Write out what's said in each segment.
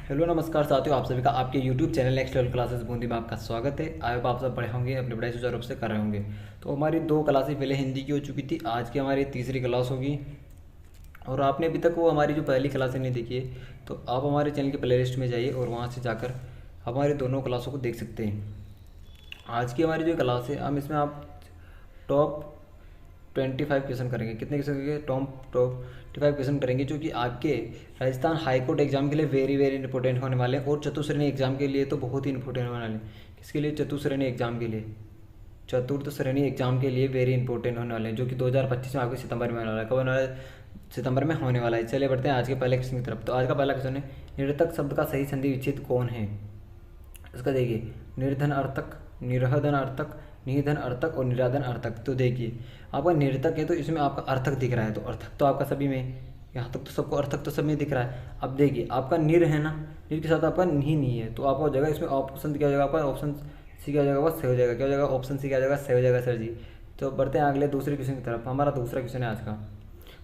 Hello नमस्कार साथियों, आप सभी का आपके YouTube channel next level classes Bundi में आपका स्वागत है। आई होप आप सब पढ़े होंगे, अपनी पढ़ाई सुचारू रूप से कर रहे होंगे। तो हमारी दो क्लासेस पहले हिंदी की हो चुकी थी, आज की हमारी तीसरी क्लास होगी। और आपने अभी तक वो हमारी जो पहली क्लासें नहीं देखी है, तो आप हमारे चैनल के प्ले लिस्ट में जाइए और वहाँ से जाकर हमारी दोनों क्लासों को देख सकते हैं। आज की हमारी जो क्लास है, हम इसमें आप टॉप 25 क्वेश्चन करेंगे। कितने क्वेश्चन करेंगे? टॉप 25 क्वेश्चन करेंगे, जो कि आपके राजस्थान हाई कोर्ट एग्जाम के लिए वेरी वेरी इंपॉर्टेंट होने वाले हैं, और चतुश्रेणी एग्जाम के लिए तो बहुत ही इंपॉर्टेंट होने वाले हैं। किसके लिए? चतुश्रेणी एग्जाम के लिए, चतुर्थ श्रेणी एग्जाम के लिए वेरी इंपॉर्टेंट होने वाले हैं, जो कि 2025 में आपके सितंबर में होने वाला है। कब होने वाला है? सितंबर में होने वाला है। चलिए बढ़ते हैं आज के पहले क्वेश्चन की तरफ। तो आज का पहला क्वेश्चन है, निरर्थक शब्द का सही संधि विच्छेद कौन है? इसका देखिए, निर्धन अर्थक, निरहधन अर्थक, निधन अर्थक और निराधन अर्थक। तो देखिए, आपका निरर्थक है तो इसमें आपका अर्थक दिख रहा है, तो अर्थक तो आपका सभी में, यहाँ तक तो सबको अर्थक तो सब में दिख रहा है। अब देखिए, आपका निर है ना, निर के साथ आपका नहीं नहीं है, तो आपका हो जाएगा इसमें ऑप्शन क्या हो जाएगा? आपका ऑप्शन सी क्या हो जाएगा? वह सही हो जाएगा। क्या हो जाएगा? ऑप्शन सी क्या हो जाएगा? सही हो जाएगा सर जी। तो बढ़ते हैं अगले दूसरे क्वेश्चन की तरफ। हमारा दूसरा क्वेश्चन है आज का।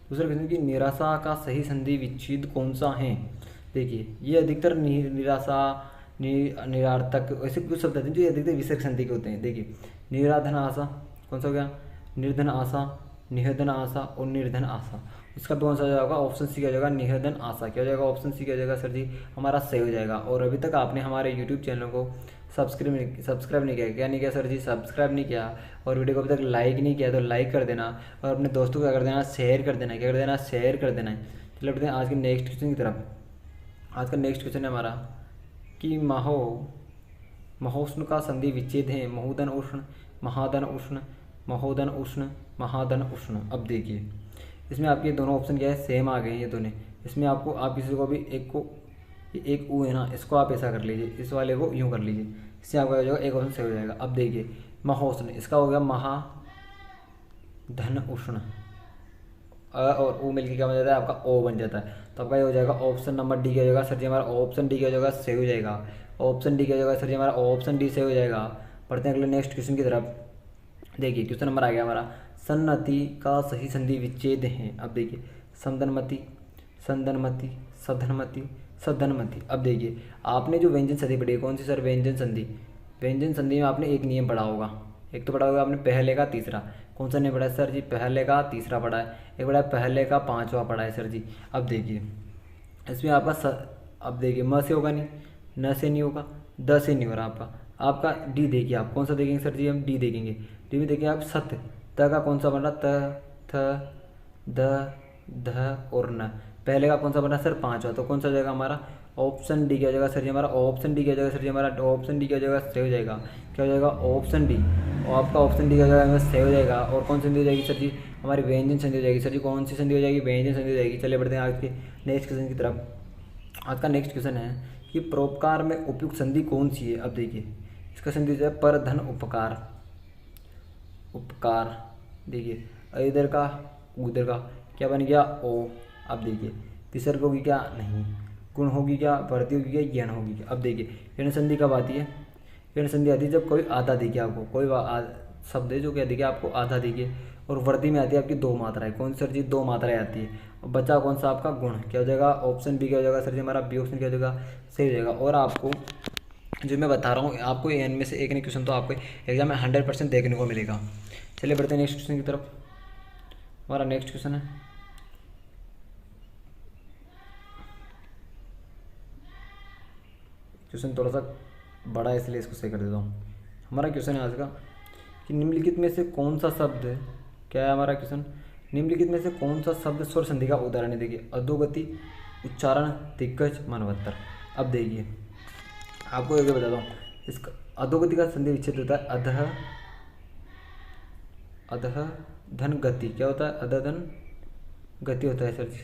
दूसरा क्वेश्चन की निराशा का सही संधि विच्छेद कौन सा है? देखिए, ये अधिकतर निराशा, निरार्थक, ऐसे कुछ शब्द आते हैं जो अधिकतर विसर्ग संधि के होते हैं। देखिए, निराधन आशा कौन सा हो गया? निर्धन आशा, निहधन आशा और निर्धन आशा। इसका कौन सा हो जाएगा? ऑप्शन सी क्या हो जाएगा? निहधन आशा। क्या हो जाएगा? ऑप्शन सी क्या हो जाएगा सर जी? हमारा सही हो जाएगा। और अभी तक आपने हमारे यूट्यूब चैनल को सब्सक्राइब नहीं किया, क्या नहीं किया सर जी? सब्सक्राइब नहीं किया, और वीडियो को अभी तक लाइक नहीं किया तो लाइक कर देना, और अपने दोस्तों को क्या कर देना? शेयर कर देना। क्या कर देना? शेयर कर देना है। चलो बढ़ते हैं आज के नेक्स्ट क्वेश्चन की तरफ। आज का नेक्स्ट क्वेश्चन है हमारा कि महोष्ण का संधि विच्छेद है महोदन उष्ण, महादन उष्ण, महोदन उष्ण, महादन उष्ण। अब देखिए, इसमें आपके दोनों ऑप्शन क्या है? सेम आ गए हैं ये दोनों। इसमें आपको, आप किसी को भी एक को, एक ऊ है ना, इसको आप ऐसा कर लीजिए, इस वाले को यूँ कर लीजिए, इससे आपका हो जाएगा एक ऑप्शन सही हो जाएगा। अब देखिए, महोष्ण, इसका हो गया महाधन उष्ण, और ओ मिलके क्या बन जाता है? आपका ओ बन जाता है। तो आपका ये हो जाएगा ऑप्शन नंबर डी क्या हो जाएगा सर जी? हमारा ऑप्शन डी क्या हो जाएगा? सही हो जाएगा। ऑप्शन डी क्या हो जाएगा सर जी? हमारा ऑप्शन डी सही हो जाएगा। पढ़ते हैं अगले नेक्स्ट क्वेश्चन की तरफ। देखिए, क्वेश्चन नंबर आ गया हमारा, सन्नति का सही संधि विच्छेद है। अब देखिए, संदनमति, संदनमति, सधनमति, सधनमति। अब देखिए, आपने जो व्यंजन संधि पढ़ी है, कौन सी सर? व्यंजन संधि। व्यंजन संधि में आपने एक नियम पढ़ा होगा, एक तो पढ़ा होगा आपने पहले का तीसरा। कौन सा नहीं पढ़ा है सर जी? पहले का तीसरा पढ़ा है। एक पढ़ा है पहले का पांचवा पढ़ा है सर जी। अब देखिए, इसमें आपका अब देखिए, म से होगा नहीं, न से नहीं होगा, द से नहीं हो रहा आपका डी देखिए। आप कौन सा देखेंगे सर जी? हम डी देखेंगे। डी में देखिए आप सत्य, त का कौन सा बन रहा? त, थ, द, ध और न। पहले का कौन सा बना सर? पांचवा। तो कौन सा हो जाएगा हमारा? ऑप्शन डी क्या हो जाएगा सर जी? हमारा ऑप्शन डी क्या हो जाएगा सर जी? हमारा ऑप्शन डी क्या हो जाएगा? सही हो जाएगा। क्या हो जाएगा? Option D. और आपका ऑप्शन डी क्या हो जाएगा? सही हो जाएगा। और कौन सी संधि हो जाएगी सर जी? हमारी व्यंजन संधि हो जाएगी सर जी। कौन सी संधि हो जाएगी? व्यंजन संधि हो जाएगी। चलिए बढ़ते हैं आज के नेक्स्ट क्वेश्चन की तरफ। आज का नेक्स्ट क्वेश्चन है कि परोपकार में उपयुक्त संधि कौन सी है? अब देखिए, इसका संधि जो है पर धन उपकार, उपकार। देखिए, इधर का उधर का क्या बन गया? ओ। अब देखिए, विसर्ग होगी क्या? नहीं। गुण होगी क्या? वृद्धि होगी क्या? यण होगी क्या? अब देखिए, यण संधि कब आती है? यण संधि आती है जब कोई आधा देखिए आपको, कोई शब्द है जो क्या देखिए आपको आधा देखिए, और वृद्धि में आती है आपकी दो मात्राएं। कौन सी सर जी? दो मात्राएं आती है। और बचा कौन सा? आपका गुण। क्या हो जाएगा? ऑप्शन बी क्या हो जाएगा सर जी? हमारा बी ऑप्शन क्या हो जाएगा? सही हो जाएगा। और आपको जो मैं बता रहा हूँ, आपको एन में से एक नहीं क्वेश्चन तो आपको एग्जाम में 100% देखने को मिलेगा। चलिए बढ़ते हैं नेक्स्ट क्वेश्चन की तरफ। हमारा नेक्स्ट क्वेश्चन है, क्वेश्चन थोड़ा सा बड़ा है इसलिए इसको सही कर देता हूँ। हमारा क्वेश्चन है आज का कि निम्नलिखित में से कौन सा शब्द है, क्या है हमारा क्वेश्चन? निम्नलिखित में से कौन सा शब्द स्वर संधि का उदाहरण है? देखिए, अधोगति, उच्चारण, दिग्गज, मनवत्तर। अब देखिए, आपको एक बताता हूँ, इसका अधोगति का संधि विच्छेद होता है अधः, अधः धन गति। क्या होता है? अधः धन गति होता है सर जी।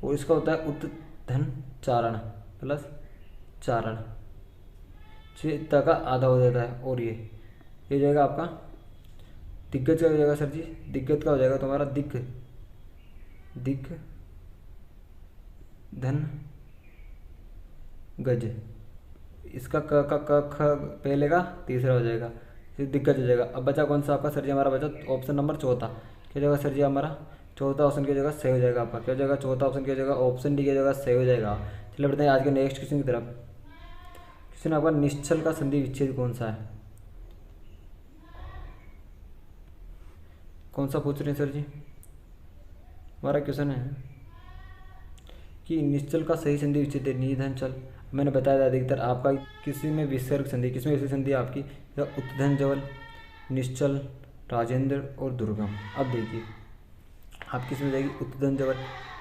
और इसका होता है उत धन चारण प्लस चारण, चित्त का आधा हो जाता है। और ये हो जाएगा आपका दिग्गज का हो जाएगा सर जी। दिग्गज का हो जाएगा तुम्हारा दिग्ग, दिग्ग धन गज। इसका क ख पहले का तीसरा हो जाएगा, फिर दिग्गज हो जाएगा। अब बचा कौन सा आपका सर जी? हमारा बचा ऑप्शन नंबर चौथा। क्या जाएगा सर जी? हमारा चौथा ऑप्शन की जगह सही हो जाएगा। आपका क्या हो जाएगा? चौथा ऑप्शन की जगह ऑप्शन डी की जगह सही हो जाएगा। चलिए बढ़ते हैं आज के नेक्स्ट क्वेश्चन की तरफ। क्वेश्चन आपका निश्चल का संधि विच्छेद कौन सा है? कौन सा पूछ रहे हैं सर जी? हमारा क्वेश्चन है कि निश्चल का सही संधि विच्छेद है निधन चल। मैंने बताया था अधिकतर आपका किसी में विसर्ग संधि, किसमें विसर्ग संधि आपकी उत्धन जवल, निश्चल, राजेंद्र और दुर्गम। अब देखिए आप किस में जाएगी? उत्धन जवल,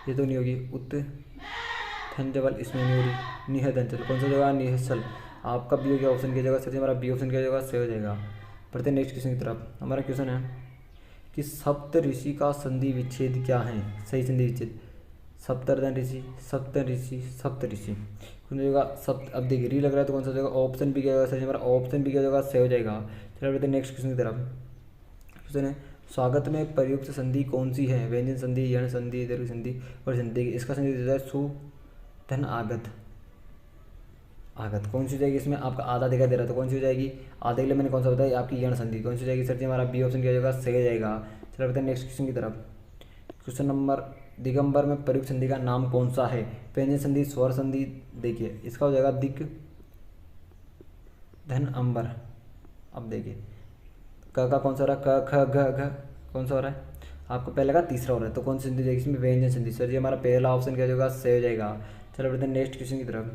ये तो नहीं होगी। उत्थन जवल इसमें नहीं होगी। निहदन चल कौन सा जगह? निश्चल। आपका बी हो गया ऑप्शन की जगह सर, हमारा बी ऑप्शन की जगह से हो जाएगा। पढ़ते हैं नेक्स्ट क्वेश्चन की तरफ। हमारा क्वेश्चन है कि सप्त ऋषि का संधि विच्छेद क्या है? सही संधि विच्छेद सप्तर्धन ऋषि, सप्त ऋषि, सप्त ऋषि। कौन सा जगह सप्त? अब देखिए री लग रहा है तो कौन सा जगह? ऑप्शन बी की जगह सर, हमारा ऑप्शन बी की जगह से हो जाएगा। चलो बढ़ते हैं नेक्स्ट क्वेश्चन की तरफ। क्वेश्चन है स्वागत में प्रयुक्त संधि कौन सी है? व्यंजन संधि, यण संधि, दीर्घ संधि और संधि। इसका संधि देता है सु धन आगत। आगत कौन सी हो जाएगी? इसमें आपका आधा दिखाई दे रहा था, कौन सी हो जाएगी? आधे के लिए मैंने कौन सा बताया? आपकी यण संधि। कौन सी हो जाएगी सर जी? हमारा बी ऑप्शन किया जाएगा, सही हो जाएगा। चलो बढ़ते हैं नेक्स्ट क्वेश्चन की तरफ। क्वेश्चन नंबर दिगंबर में प्रयुक्त संधि का नाम कौन सा है? व्यंजन संधि, स्वर संधि। देखिए इसका हो जाएगा दिग धन अंबर। अब देखिए क का कौन सा हो रहा है? क ख घ घ कौन सा हो रहा है? आपको पहले का तीसरा हो रहा है, तो कौन सी संधि जाएगी इसमें? व्यंजन संधि। सर जी हमारा पहला ऑप्शन क्या होगा? सही हो जाएगा। चलो बढ़ते हैं नेक्स्ट क्वेश्चन की तरफ।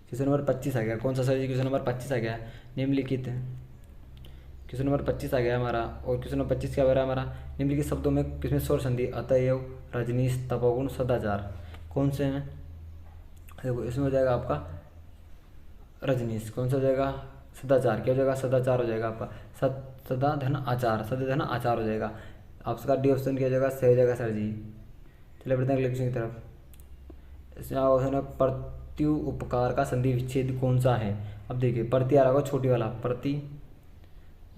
क्वेश्चन नंबर 25 आ गया। कौन सा सर जी? क्वेश्चन नंबर 25 आ गया निम्नलिखित। क्वेश्चन नंबर 25 आ गया हमारा, और क्वेश्चन नंबर 25 क्या हो रहा है हमारा? निम्नलिखित शब्दों में किसमें स्वर संधि? अतएव, रजनीश, तपोगुण, सदाचार कौन से हैं? देखो इसमें हो जाएगा आपका रजनीश। कौन सा हो जाएगा? सदाचार। क्या हो जाएगा? सदाचार हो जाएगा आपका। सदा धन आचार, सदा धन आचार हो जाएगा। आपका डी ऑप्शन क्या हो जाएगा? सही हो जाएगा सर जी। चलिए बढ़ते हैं अगले क्वेश्चन की तरफ। इसमें ऑप्शन है प्रत्यु उपकार का संधि विच्छेद कौन सा है? अब देखिए प्रति आ रहा होगा छोटी वाला, प्रति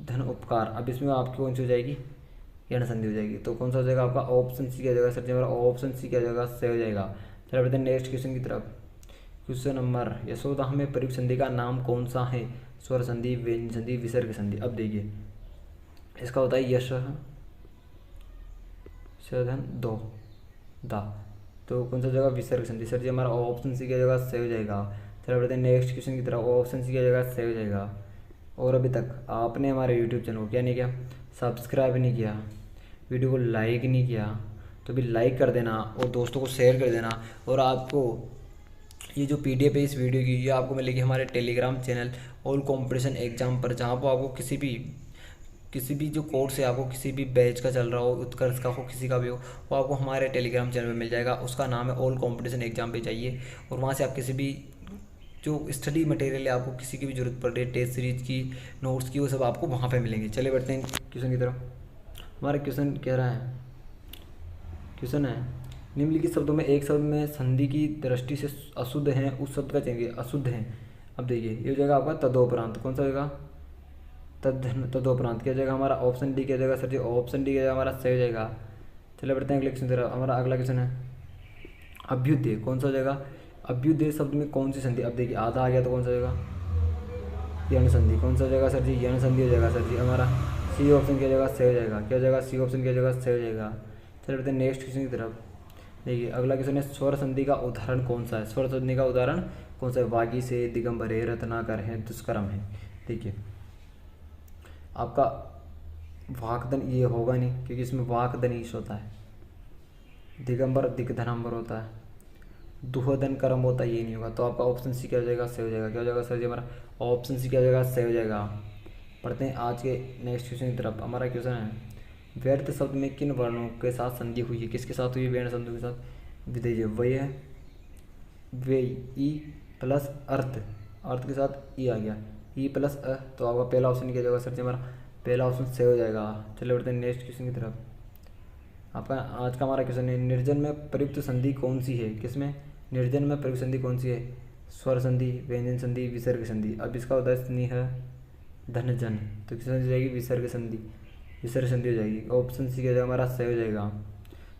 धन उपकार। अब इसमें आपकी कौन सी हो जाएगी? यण संधि हो जाएगी। तो कौन सा हो जाएगा आपका? ऑप्शन सी क्या हो जाएगा सर जी? हमारा ऑप्शन सी क्या हो जाएगा? सही हो जाएगा। चलिए बढ़ते हैं नेक्स्ट क्वेश्चन की तरफ। क्वेश्चन नंबर यशोदा में प्रयुक्त संधि का नाम कौन सा है? स्वर संधि, व्यंजन संधि, विसर्ग संधि। अब देखिए इसका होता है यश धन दो दा, तो कौन सा जगह? विसर्ग संधि। सर जी हमारा ऑप्शन सी की जगह सही हो जाएगा। चलो बढ़ते हैं नेक्स्ट क्वेश्चन की तरफ। ऑप्शन सी की जगह सही हो जाएगा। और अभी तक आपने हमारे यूट्यूब चैनल को क्या नहीं किया? सब्सक्राइब नहीं किया, वीडियो को लाइक नहीं किया, तो भी लाइक कर देना और दोस्तों को शेयर कर देना। और आपको ये जो PDF है इस वीडियो की, ये आपको मिलेगी हमारे Telegram channel all competition exam पर, जहाँ पर आपको किसी भी जो कोर्स है आपको किसी भी बैच का चल रहा हो, उत्कर्ष का हो, किसी का भी हो, वो आपको हमारे टेलीग्राम चैनल पे मिल जाएगा। उसका नाम है ऑल कॉम्पिटिशन एग्जाम पे जाइए और वहाँ से आप किसी भी जो स्टडी मटेरियल है आपको किसी की भी जरूरत पड़ रही है, टेस्ट सीरीज की, नोट्स की, वो सब आपको वहाँ पे मिलेंगे। चलिए बढ़ते हैं क्वेश्चन की तरफ। हमारा क्वेश्चन कह रहा है, क्वेश्चन है निम्नलिखित शब्दों में एक शब्द में संधि की दृष्टि से अशुद्ध हैं, उस शब्द का चाहिए अशुद्ध हैं। अब देखिए ये हो जाएगा आपका तदोपरांत। कौन सा हो जाएगा? तदोपरांत। क्या हो जाएगा हमारा? ऑप्शन डी क्या हो जाएगा सर जी? ऑप्शन डी क्या हमारा सही हो जाएगा। चलिए बढ़ते हैं अगले क्वेश्चन तरफ। हमारा अगला क्वेश्चन है अभ्युदय। कौन सा हो जाएगा? अभ्युदय शब्द में कौन सी संधि? अब देखिए आधा आ गया तो कौन सा हो जाएगा? यण संधि। कौन सा हो जाएगा सर जी? यण संधि हो जाएगा सर जी। हमारा सी ऑप्शन क्या जगह सही हो जाएगा। क्या हो जाएगा? सी ऑप्शन क्या जगह सही हो जाएगा। चलिए बढ़ते हैं नेक्स्ट क्वेश्चन की तरफ। देखिए अगला क्वेश्चन है स्वर संधि का उदाहरण कौन सा है? स्वर संधि का उदाहरण कौन सा है? वागी से, दिगंबरे, रत्नाकर है, दुष्कर्म है। देखिए आपका वाकदन ये होगा नहीं क्योंकि इसमें वाकदन ईश होता है। दिगंबर दिग्धनांबर होता है, दुहदन कर्म होता है, ये नहीं होगा। तो आपका ऑप्शन सी क्या हो जाएगा? सही हो जाएगा। क्या हो जाएगा सर जी? हमारा ऑप्शन सी क्या हो जाएगा? सही हो जाएगा। पढ़ते हैं आज के नेक्स्ट क्वेश्चन की तरफ। हमारा क्वेश्चन है व्यर्थ शब्द में किन वर्णों के साथ संधि हुई है? किसके साथ हुई है? वर्ण संधि के साथ। विधेय वही है, वे ई प्लस अर्थ, अर्थ के साथ ई आ गया, ई प्लस अ। तो आपका पहला ऑप्शन क्या जाएगा सर जी? हमारा पहला ऑप्शन सही हो जाएगा। चलिए बढ़ते हैं नेक्स्ट क्वेश्चन की तरफ। आपका आज का हमारा क्वेश्चन है निर्जन में प्रयुक्त संधि कौन सी है? किसमें? निर्जन में प्रयुक्त संधि कौन सी है? स्वर संधि, व्यंजन संधि, विसर्ग संधि। अब इसका होता है स्नेह धन जन, तो किस संधि जाएगी? विसर्ग संधि, विसर्ग संधि हो जाएगी। ऑप्शन सी क्या जाएगा? हमारा सही हो जाएगा।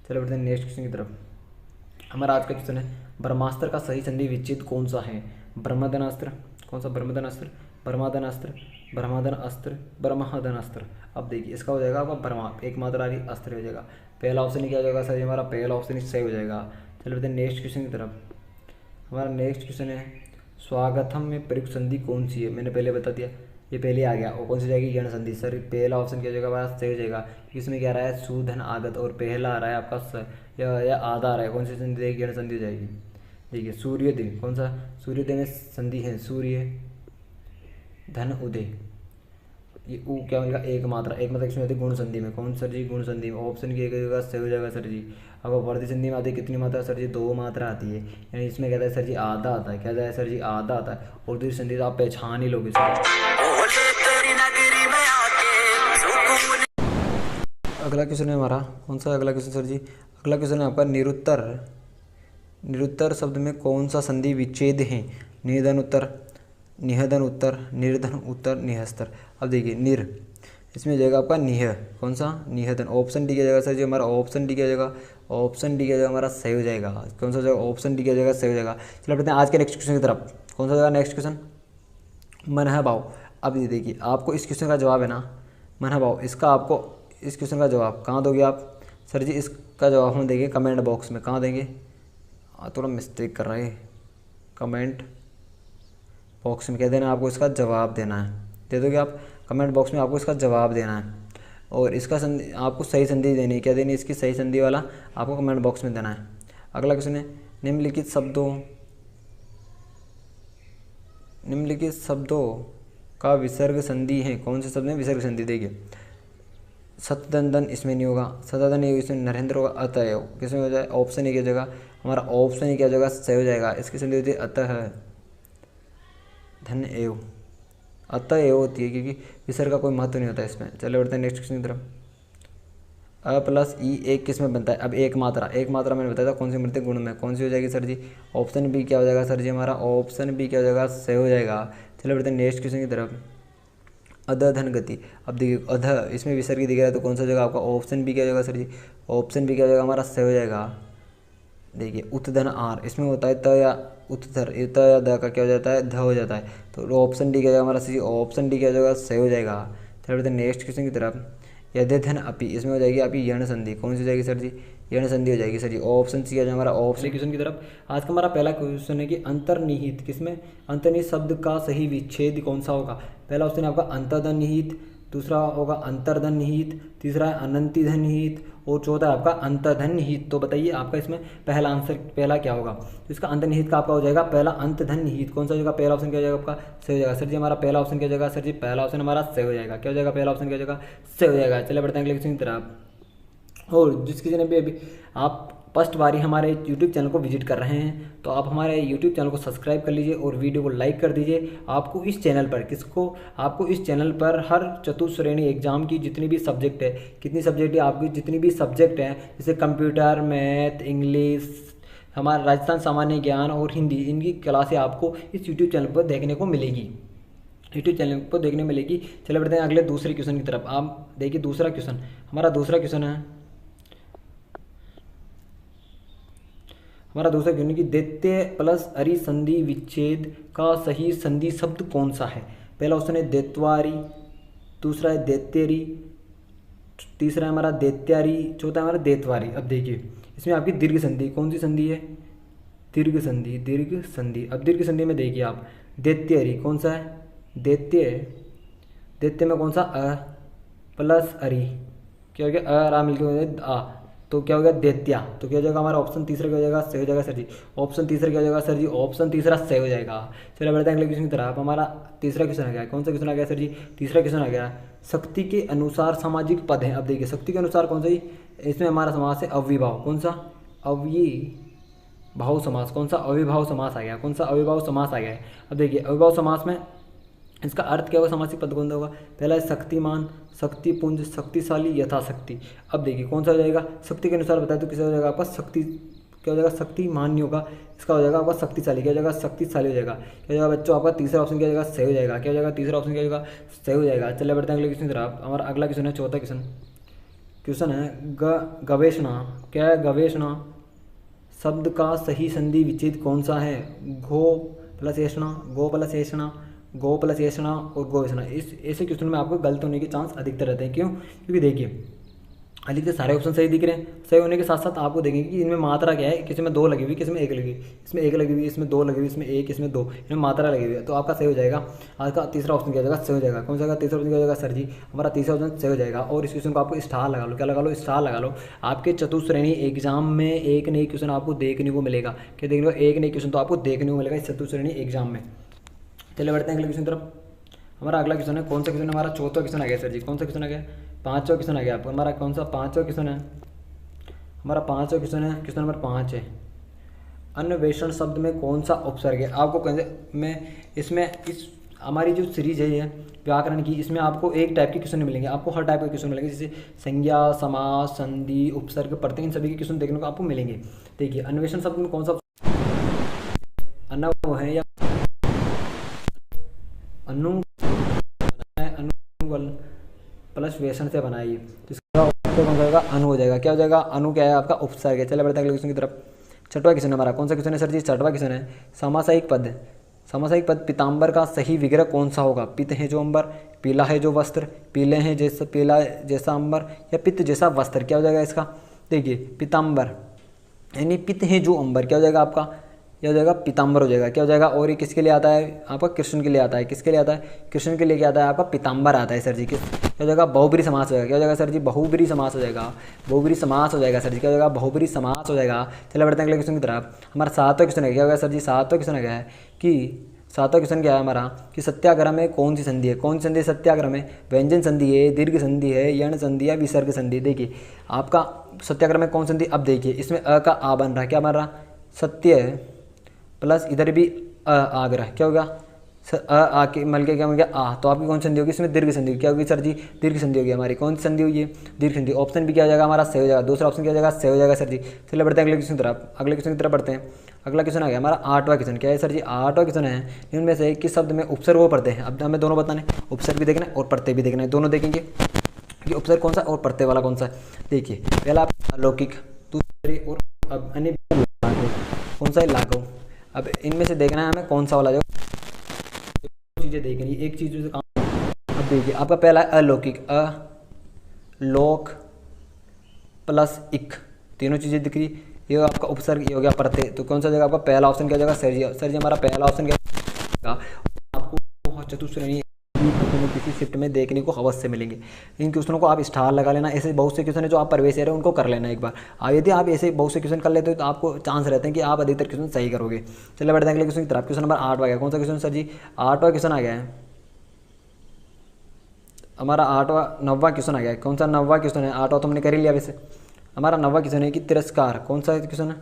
चलिए बढ़ते हैं नेक्स्ट क्वेश्चन की तरफ। हमारा आज का क्वेश्चन है ब्रह्मास्त्र का सही संधि विच्छेद कौन सा है? ब्रह्मदनास्त्र। कौन सा? ब्रह्मदनास्त्र, ब्रह्मादनास्त्र, ब्रह्मादन अस्त्र, ब्रह्मदनास्त्र। अब देखिए इसका हो जाएगा आपका ब्रह्मा एक मात्रारी अस्त्र हो जाएगा। पहला ऑप्शन क्या हो जाएगा सर? हमारा पहला ऑप्शन ही सही हो जाएगा। चलिए बढ़ते हैं नेक्स्ट क्वेश्चन की तरफ। हमारा नेक्स्ट क्वेश्चन है स्वागतम में प्रयुक्त संधि कौन सी है, मैंने पहले बता दिया, ये पहले आ गया। और कौन सी जाएगी, यण संधि। सर पहला ऑप्शन क्या जाएगा हमारा, सही हो जाएगा। इसमें क्या आ रहा है, सूधन आगत, और पहला आ रहा है आपका या आधा आ रहा है, कौन सी संधि जाएगी, यण संधि हो जाएगी। देखिए सूर्योदय, कौन सा, सूर्योदय में संधि है सूर्य धन उदय, ये ऊ क्या मिलेगा, एक मात्रा। एक मात्रा किसमें होती है, गुण संधि में। कौन सर जी, गुण संधि में। ऑप्शन की एक जगह सही हो जाएगा सर जी। अब वर्धी संधि में आती है कितनी मात्रा सर जी, 2 मात्रा आती है, यानी इसमें कहता है सर जी आधा आता है। क्या जाए सर जी, आधा आता है। और दूसरी संधि तो आप पहचान ही लोगे सर। अगला क्वेश्चन है हमारा, कौन सा अगला क्वेश्चन सर जी, अगला क्वेश्चन है आपका निरुत्तर। निरुत्तर शब्द में कौन सा संधि विच्छेद है, निधन उत्तर, निहदन उत्तर, निर्धन उत्तर, निहस्तर। अब देखिए निर, इसमें जाएगा आपका निह, कौन सा, निहदन। ऑप्शन डी क्या जाएगा सर जी हमारा, ऑप्शन डी क्या जाएगा, ऑप्शन डी क्या जाएगा हमारा, सही हो जाएगा। कौन सा जाएगा, ऑप्शन डी क्या जाएगा, सही हो जाएगा। चलो बढ़ते हैं आज के नेक्स्ट क्वेश्चन की तरफ। कौन सा जाएगा नेक्स्ट क्वेश्चन, मनह भाव। अब ये देखिए आपको इस क्वेश्चन का जवाब है ना, मनह भाव, इसका आपको इस क्वेश्चन का जवाब कहाँ दोगे आप सर जी, इसका जवाब हम देंगे कमेंट बॉक्स में। कहाँ देंगे, थोड़ा मिस्टेक कर रहे हैं, कमेंट बॉक्स में कह देना, आपको इसका जवाब देना है। दे दोगे आप कमेंट बॉक्स में, आपको इसका जवाब देना है। और इसका संधि आपको सही संधि देनी है, क्या देनी है, इसकी सही संधि वाला आपको कमेंट बॉक्स में देना है। अगला क्वेश्चन है निम्नलिखित शब्दों का विसर्ग संधि है, कौन से शब्द में विसर्ग संधि। देखिए सतदंदन इसमें नहीं होगा, सतदन इसमें नरेंद्र होगा, अतएव किसमें हो जाए, ऑप्शन ही क्या जगह हमारा, ऑप्शन ही क्या जगह सही हो जाएगा। इसकी संधि होती है अतः धन एव, अतः एव होती है, क्योंकि विसर्ग का कोई महत्व नहीं होता इसमें। चले बढ़ते हैं नेक्स्ट क्वेश्चन की तरफ। अ प्लस ई एक किस में बनता है, अब एक मात्रा, एक मात्रा मैंने बताया था कौन सी बनती है, गुण में। कौन सी हो जाएगी सर जी, ऑप्शन बी क्या हो जाएगा सर जी हमारा, ऑप्शन बी क्या हो जाएगा, सही हो जाएगा। चलो बढ़ते हैं नेक्स्ट क्वेश्चन की तरफ। अध धन गति, अब देखिए अध इसमें विसर्ग दिख रहा है, तो कौन सा जगह आपका, ऑप्शन बी क्या हो जाएगा सर जी, ऑप्शन बी क्या हो जाएगा हमारा, सही हो जाएगा। देखिए उत्धन आर, इसमें होता है त या उत्तर, त या द का क्या हो जाता है, ध हो जाता है, तो ऑप्शन डी क्या जाएगा हमारा सही, ऑप्शन डी क्या हो जाएगा, सही हो जाएगा। चलो बढ़ते हैं नेक्स्ट क्वेश्चन की तरफ। यदि धन अपी, इसमें हो जाएगी अपी यण संधि, कौन सी हो जाएगी सर जी, यण संधि हो जाएगी सर जी। ऑप्शन सी आ जाएगा हमारा, ऑप्शन क्वेश्चन की तरफ। आज का हमारा पहला क्वेश्चन है कि अंतर्निहित, किसमें, अंतर्निहित शब्द का सही विच्छेद कौन सा होगा। पहला ऑप्शन है आपका अंतर्धन निहित, दूसरा होगा अंतर्धन निहित, तीसरा है अनंति धन निहित, और चौथा है आपका अंतर्धन निहित। तो बताइए आपका इसमें पहला आंसर पहला क्या होगा। तो इसका अंतर्निहित का आपका हो जाएगा पहला अंतधन निहित। कौन सा हो जाएगा, पहला ऑप्शन क्या हो जाएगा आपका, सही हो जाएगा सर जी हमारा पहला ऑप्शन क्या हो जाएगा सर जी, पहला ऑप्शन हमारा सही हो जाएगा। क्या हो जाएगा, पहला ऑप्शन क्या हो जाएगा, सही हो जाएगा। चलिए बढ़ते हैं अगले क्वेश्चन की तरफ। और जिस किसी ने भी अभी आप फर्स्ट बारी हमारे यूट्यूब चैनल को विजिट कर रहे हैं, तो आप हमारे यूट्यूब चैनल को सब्सक्राइब कर लीजिए और वीडियो को लाइक कर दीजिए। आपको इस चैनल पर आपको इस चैनल पर हर चतुश्रेणी एग्जाम की जितनी भी सब्जेक्ट है, कितनी सब्जेक्ट है आपकी, जितनी भी सब्जेक्ट हैं, जैसे कंप्यूटर, मैथ, इंग्लिश, हमारा राजस्थान सामान्य ज्ञान और हिंदी, इनकी क्लासें आपको इस यूट्यूब चैनल पर देखने को मिलेगी, यूट्यूब चैनल पर देखने मिलेगी। चले बढ़ते हैं अगले दूसरे क्वेश्चन की तरफ। आप देखिए दूसरा क्वेश्चन, हमारा दूसरा क्वेश्चन है कि दैत्य प्लस अरि संधि विच्छेद का सही संधि शब्द कौन सा है। पहला ऑप्शन है दैत्वारी, दूसरा है दैत्यरी, तीसरा है हमारा दैत्यारी, चौथा है हमारा दैतवारी। अब देखिए इसमें आपकी दीर्घ संधि, कौन सी संधि है, दीर्घ संधि, दीर्घ संधि। अब दीर्घ संधि में देखिए आप दैत्यरी, कौन सा है, दैत्य में कौन सा, अ प्लस अरि, क्या हो गया, अ मिलकर आ, तो क्या हो गया, दैत्या। तो क्या हो जाएगा हमारा ऑप्शन तीसरा क्या हो जाएगा, सही हो जाएगा सर जी। ऑप्शन तीसरा क्या हो जाएगा सर जी, ऑप्शन तीसरा सही हो जाएगा। चलिए बढ़ते हैं अगले क्वेश्चन की तरफ। हमारा तीसरा क्वेश्चन आ गया, कौन सा क्वेश्चन आ गया सर जी, तीसरा क्वेश्चन आ गया, शक्ति के अनुसार सामाजिक पद है। अब देखिए शक्ति के अनुसार कौन सा ही, इसमें हमारा समास है अव्ययभाव, कौन सा, अव्ययभाव समास, कौन सा, अव्ययभाव समास आ गया, कौन सा, अव्ययभाव समास आ गया है। अब देखिए अव्ययभाव समास में इसका अर्थ क्या होगा, समासिक पद कौन सा होगा, पहला है शक्तिमान, शक्तिपुंज, शक्तिशाली, यथाशक्ति। अब देखिए कौन सा हो जाएगा, शक्ति के अनुसार बताए तो किस हो जाएगा आपका, शक्ति क्या हो जाएगा, शक्तिमान नहीं होगा, इसका हो जाएगा आपका शक्तिशाली। क्या हो जाएगा, शक्तिशाली हो जाएगा। क्या हो जाएगा बच्चों आपका तीसरा ऑप्शन क्या हो जाएगा, सही हो जाएगा। क्या हो जाएगा, तीसरा ऑप्शन क्या हो जाएगा, सही हो जाएगा। चलिए बढ़ते हैं अगले क्वेश्चन की तरफ। हमारा अगला क्वेश्चन है चौथा क्वेश्चन है गवेषणा। क्या है, गवेषणा शब्द का सही संधि विच्छेद कौन सा है। घो प्लस ऐषणा, गो प्लस ऐषणा, गो प्लस ऐषणा और गोवेषणा। इस ऐसे क्वेश्चन में आपको गलत होने के चांस अधिकतर रहते हैं। क्यों, क्योंकि देखिए लिखते सारे ऑप्शन सही दिख रहे हैं। सही होने के साथ साथ आपको देखेंगे कि इनमें मात्रा क्या है, किसी में 2 लगी हुई, किसी में 1 लगी हुई, इसमें 1 लगी हुई, इसमें 2 लगी हुई, इसमें 1, इसमें 2, इनमें मात्रा लगी हुई है। तो आपका सही हो जाएगा। आज का तीसरा ऑप्शन क्या हो जाएगा, सही हो जाएगा। कौन सा तीसरा ऑप्शन क्या हो जाएगा सर जी, हमारा तीसरा ऑप्शन सही हो जाएगा। और इस क्वेश्चन को आपको स्टार लगा लो, क्या लगा लो, स्टार लगा लो। आपके चतुश्रेणी एग्जाम में एक नई क्वेश्चन आपको देखने को मिलेगा। क्या देखने को, एक नई क्वेश्चन तो आपको देखने को मिलेगा इस चतुश्रेणी एग्जाम में। चलिए बढ़ते हैं अगले क्वेश्चन तरफ। हमारा अगला क्वेश्चन है, कौन सा क्वेश्चन, हमारा चौथा क्वेश्चन आ गया सर जी। कौन सा क्वेश्चन आ गया, 5वां क्वेश्चन आ गया आपका। हमारा कौन सा 5वां क्वेश्चन है, हमारा 5वां क्वेश्चन है, क्वेश्चन नंबर 5 है। अन्वेषण शब्द में कौन सा उपसर्ग है। आपको कैसे, मैं इसमें इस हमारी जो सीरीज है ये व्याकरण की, इसमें आपको एक टाइप के क्वेश्चन मिलेंगे, आपको हर टाइप के क्वेश्चन मिलेंगे, जैसे संज्ञा, समास, संधि, उपसर्ग, प्रत्यय, इन सभी के क्वेश्चन देखने को आपको मिलेंगे। देखिए अन्वेषण शब्द में कौन सा अनु है या अनुवल प्लस वेषण से बनाइए, तो इसका उत्तर कौन जाएगा, अनु हो जाएगा। क्या हो जाएगा, अनु क्या है आपका उपसर्ग है। चले बढ़ते हैं अगले क्वेश्चन की तरफ। 6वां क्वेश्चन हमारा, कौन सा क्वेश्चन है सर जी, 6वां क्वेश्चन है। समासायिक पद, समासायिक पद पीताम्बर का सही विग्रह कौन सा होगा। पित है जो अंबर, पीला है जो वस्त्र, पीले हैं जैसा, पीला जैसा अंबर, या पित्त जैसा वस्त्र। क्या हो जाएगा इसका, देखिए पीताम्बर यानी पित है जो अंबर, क्या हो जाएगा आपका, क्या हो जाएगा, पीताम्बर हो जाएगा। क्या हो जाएगा, और ये किसके लिए आता है आपका, कृष्ण के लिए आता है। किसके लिए आता है, कृष्ण के लिए क्या आता है आपका, पीताम्बर आता है सर जी। क्या हो जाएगा, बहुब्रीहि समास हो जाएगा। क्या हो जाएगा सर जी, बहुब्रीहि समास हो जाएगा, बहुब्रीहि समास हो जाएगा सर जी। क्या हो जाएगा, बहुब्रीहि समास हो जाएगा। चलो बढ़ते हैं अगले क्वेश्चन की तरफ। हमारा 7वां क्वेश्चन है, क्या होगा सर जी, 7वां क्वेश्चन है कि 7वां क्वेश्चन क्या है हमारा, कि सत्याग्रह में कौन सी संधि है। कौन सी संधि है सत्याग्रह में, व्यंजन संधि है, दीर्घ संधि है, यण संधि या विसर्ग संधि। देखिए आपका सत्याग्रह में कौन संधि, अब देखिए इसमें अ का आ बन रहा है, क्या बन रहा, सत्य प्लस इधर भी आग्रह, क्या होगा, आ के मल के क्या हो गया आ, तो आपकी कौन संधि होगी, इसमें दीर्घ संधि। क्या होगी सर जी, दीर्घ संधि होगी हमारी। कौन सी संधि हुई है, दीर्घ संधि। ऑप्शन भी क्या हो जाएगा हमारा, सही हो जाएगा। दूसरा ऑप्शन क्या हो जाएगा, सही हो जाएगा सर जी। चलिए बढ़ते हैं अगले क्वेश्चन की तरफ। अगले क्वेश्चन की तरफ बढ़ते हैं। अगला क्वेश्चन आ गया हमारा 8वां क्वेश्चन। क्या है सर जी, 8वां क्वेश्चन है, इनमें से किस शब्द में उपसर्ग वो पढ़ते हैं। अब हमें दोनों बताने, उपसर्ग भी देखना है और प्रत्यय भी देखना है, दोनों देखेंगे कि उपसर्ग कौन सा और प्रत्यय वाला कौन सा है। देखिए पहला अलौकिक, दूसरी और अब अन्य कौन सा है, लाघव। अब इनमें से देखना है हमें कौन सा वाला, जो चीज़ें देखनी, एक चीज़ से काम। अब देखिए आपका पहला है अलौकिक, लोक प्लस इक, तीनों चीज़ें दिख रही। ये आपका उपसर्ग, ये हो गया प्रत्यय। तो कौन सा जगह आपका पहला ऑप्शन क्या जाएगा, सर जी। सर जी हमारा पहला ऑप्शन क्या होगा, आपको चतुश्रेणी किसी शिफ्ट में देखने को अवश्य मिलेंगे। इन क्वेश्चनों को आप स्टार लगा लेना। ऐसे बहुत से क्वेश्चन है जो आप प्रवेश है उनको कर लेना एक बार। यदि आप ऐसे बहुत से क्वेश्चन कर लेते हो तो आपको चांस रहते हैं कि आप अधिकतर क्वेश्चन सही करोगे। चलिए बढ़ते हैं अगले क्वेश्चन की तरफ। क्वेश्चन नंबर 8 आ गया। कौन सा क्वेश्चन सर जी, 8वां क्वेश्चन आ गया है हमारा, 9वां क्वेश्चन आ गया है। कौन सा 9वां क्वेश्चन है, 8वां तो हमने कर ही लिया वैसे। हमारा 9वां क्वेश्चन है कि तिरस्कार, कौन सा क्वेश्चन है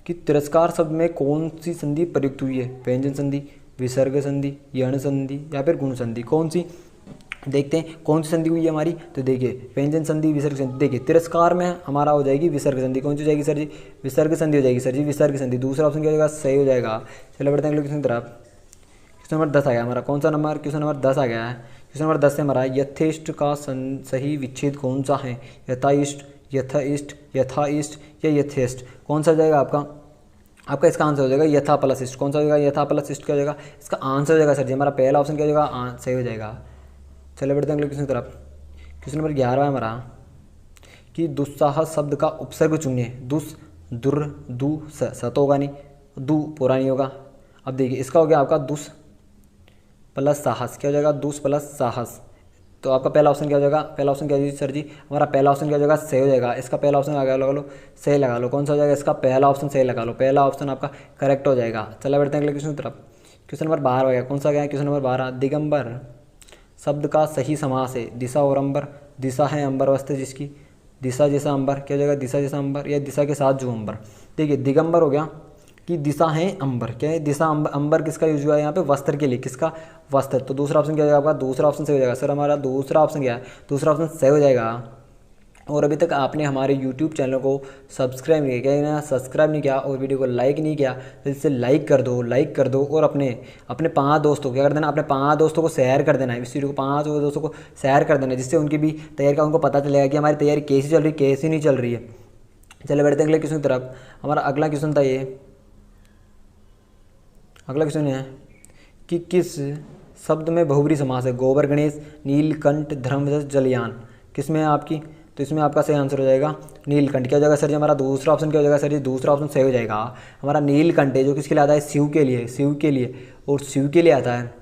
कि तिरस्कार शब्द में कौन सी संधि प्रयुक्त हुई है। व्यंजन संधि, विसर्ग संधि, यण संधि या फिर गुण संधि। कौन सी, देखते हैं कौन सी संधि हुई है हमारी। तो देखिए व्यंजन संधि, विसर्ग संधि। देखिए तिरस्कार में हमारा हो जाएगी विसर्ग संधि। कौन सी हो जाएगी सर जी, विसर्ग संधि हो जाएगी सर जी, विसर्ग संधि। दूसरा ऑप्शन क्या हो जाएगा, सही हो जाएगा। चलो बढ़ते हैं अगले क्वेश्चन की तरफ। क्वेश्चन नंबर 10 आ गया हमारा। कौन सा नंबर, क्वेश्चन नंबर 10 आ गया है। क्वेश्चन नंबर 10 से हमारा यथेष्ट का सही विच्छेद कौन सा है। यथाइष्ट, यथाइष्ट, यथाइष्ट या यथेष्ट, कौन सा हो जाएगा आपका इसका आंसर हो जाएगा यथा प्लस इष्ट। कौन सा हो जाएगा, यथा प्लस इष्ट क्या हो जाएगा, इसका आंसर हो जाएगा सर जी हमारा पहला ऑप्शन क्या हो जाएगा, सही हो जाएगा। चलिए बढ़ते हैं अगले क्वेश्चन की तरफ। क्वेश्चन नंबर 11 है हमारा कि दुस्साहस शब्द का उपसर्ग चुनिए। दुस, दुर, दु, स तो होगा नहीं, दु पूरा नहीं होगा। अब देखिए इसका हो गया आपका दुस प्लस साहस। क्या हो जाएगा, दुस प्लस साहस। तो आपका पहला ऑप्शन क्या हो जाएगा, पहला ऑप्शन क्या हो जाएगा सर जी, हमारा पहला ऑप्शन क्या हो जाएगा, सही हो जाएगा। इसका पहला ऑप्शन लगा लो, सही लगा लो। कौन सा हो जाएगा, इसका पहला ऑप्शन सही लगा लो, पहला ऑप्शन आपका करेक्ट हो जाएगा। चला बढ़ते हैं अगले क्वेश्चन की तरफ। क्वेश्चन नंबर 12 हो गया। कौन सा गया, क्वेश्चन नंबर 12 दिगंबर शब्द का सही समास है। दिशा और अंबर, दिशा है अंबर वस्त्र जिसकी, दिशा जैसा अंबर। क्या हो जाएगा, दिशा जैसा अंबर या दिशा के साथ जो अंबर। देखिए दिगंबर हो गया कि दिशा है अंबर। क्या है, दिशा अंबर किसका यूज हुआ है यहाँ पे, वस्त्र के लिए। किसका, वस्त्र। तो दूसरा ऑप्शन क्या हो जाएगा आपका, दूसरा ऑप्शन सही हो जाएगा सर। हमारा दूसरा ऑप्शन क्या है, दूसरा ऑप्शन सही हो जाएगा। और अभी तक आपने हमारे YouTube चैनल को सब्सक्राइब नहीं किया, सब्सक्राइब नहीं किया और वीडियो को लाइक नहीं किया तो इससे लाइक कर दो, लाइक कर दो। और अपने 5 दोस्तों को क्या कर देना, अपने 5 दोस्तों को शेयर कर देना है। इस वीडियो को 5 दोस्तों को शेयर कर देना, जिससे उनकी भी तैयारी का उनको पता चलेगा कि हमारी तैयारी कैसी चल रही, कैसी नहीं चल रही है। चले बढ़ते हैं अगले क्वेश्चन की तरफ। हमारा अगला क्वेश्चन था ये, अगला क्वेश्चन है कि किस शब्द में बहुब्रीहि समास है। गोबर, गणेश, नीलकंठ, धर्मध्वज, जलयान। किस में है आपकी, तो इसमें आपका सही आंसर हो जाएगा नीलकंठ। क्या हो जाएगा सर जी हमारा दूसरा ऑप्शन, क्या हो जाएगा सर जी दूसरा ऑप्शन सही हो जाएगा हमारा नीलकंठ है, जो किसके लिए आता है, शिव के लिए, शिव के लिए, और शिव के लिए आता है,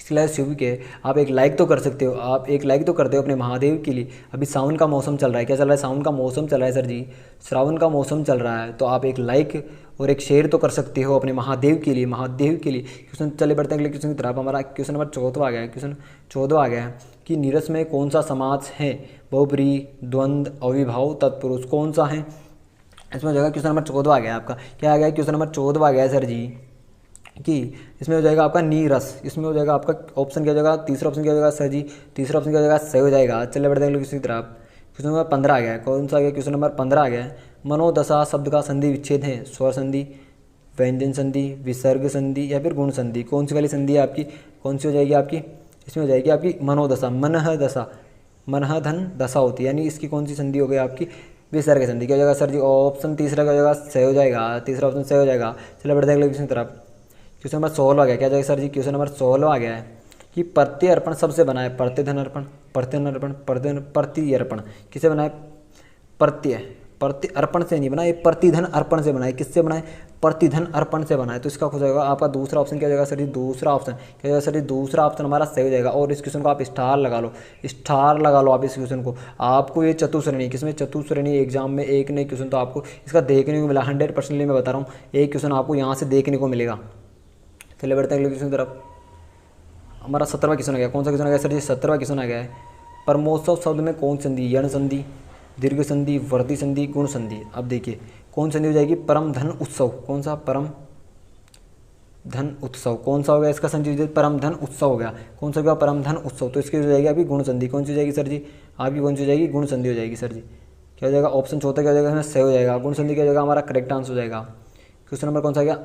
इसलिए शिव के। आप एक लाइक तो कर सकते हो, आप एक लाइक तो करते हो अपने महादेव के लिए। अभी सावन का मौसम चल रहा है, क्या चल रहा है, सावन का मौसम चल रहा है सर जी, श्रावण का मौसम चल रहा है, तो आप एक लाइक और एक शेयर तो कर सकते हो अपने महादेव के लिए, महादेव के लिए। क्वेश्चन चले बढ़ते हैं अगले क्वेश्चन की तरफ। हमारा क्वेश्चन नंबर 14 आ गया है, क्वेश्चन 14 आ गया है कि नीरस में कौन सा समास है, बहुब्रीहि, द्वंद्व, अविभाव, तत्पुरुष, कौन सा है। इसमें हो जाएगा क्वेश्चन नंबर 14 आ गया आपका, क्या आ गया क्वेश्चन नंबर 14 आ गया है सर जी कि इसमें हो जाएगा आपका नीरस। इसमें हो जाएगा आपका ऑप्शन क्या हो जाएगा, तीसरा ऑप्शन क्या हो जाएगा सर जी, तीसरा ऑप्शन क्या हो जाएगा, सही हो जाएगा। चलिए बढ़ते हैं किसी तरफ। क्वेश्चन नंबर 15 आ गया है, कौन सा आ गया, क्वेश्चन नंबर 15 आ गया है। मनोदशा शब्द का संधि विच्छेद है, स्वर संधि, व्यंजन संधि, विसर्ग संधि या फिर गुण संधि, कौन सी वाली संधि है आपकी, कौन सी हो जाएगी आपकी, इसमें हो जाएगी आपकी मनोदशा, मनः दशा, मनः धन दशा होती है, यानी इसकी कौन सी संधि हो गई आपकी, विसर्ग संधि। क्या हो जाएगा सर जी, ऑप्शन तीसरा क्या हो जाएगा, सही हो जाएगा, तीसरा ऑप्शन सही हो जाएगा। चलिए बढ़ते हैं अगले क्वेश्चन की तरफ। क्वेश्चन नंबर 16 आ गया, क्या जाएगा सर जी, क्वेश्चन नंबर 16 आ गया है कि प्रत्यय अर्पण सबसे बना है, प्रत्यय धन अर्पण, प्रत्यय धन अर्पण, प्रत्यय अर्पण किससे बना है, प्रत्यय, प्रत्यय अर्पण से नहीं बना, ये प्रतिधन अर्पण से बना है, किससे बना है, प्रतिधन अर्पण से बना है। तो इसका हो जाएगा आपका दूसरा ऑप्शन, क्या जाएगा सर जी, दूसरा ऑप्शन, क्या जाएगा सर जी, दूसरा ऑप्शन हमारा सही हो जाएगा। और इस क्वेश्चन को आप स्टार लगा लो, स्टार लगा लो आप इस क्वेश्चन को। आपको ये चतुश्रेणी, किसमें, चतुश्रेणी एग्जाम में एक नई क्वेश्चन तो आपको इसका देखने को मिला, 100% मैं बता रहा हूँ, एक क्वेश्चन आपको यहाँ से देखने को मिलेगा। चलिए बढ़ते हैं अगले क्वेश्चन की तरफ। हमारा 17वां क्वेश्चन आ गया, कौन सा क्वेश्चन आ गया सर जी, 17वां क्वेश्चन आ गया है। परमोत्सव शब्द में कौन संधि, यण संधि, दीर्घ संधि, वर्धी संधि, गुण संधि। अब देखिए कौन संधि हो जाएगी, परम धन उत्सव, कौन सा, परम धन उत्सव, कौन सा हो गया इसका संधि, परम धन उत्सव हो गया, कौन सा हो गया, परम धन उत्सव। तो इसकी हो जाएगी आपकी गुण संधि, कौन सी हो जाएगी सर जी, आपकी कौन सी हो जाएगी, गुण संधि हो जाएगी सर जी। क्या हो जाएगा, ऑप्शन चौथा क्या हो जाएगा, इसमें सही हो जाएगा, गुण संधि क्या हो जाएगा हमारा करेक्ट आंसर हो जाएगा। क्वेश्चन नंबर कौन सा आ गया,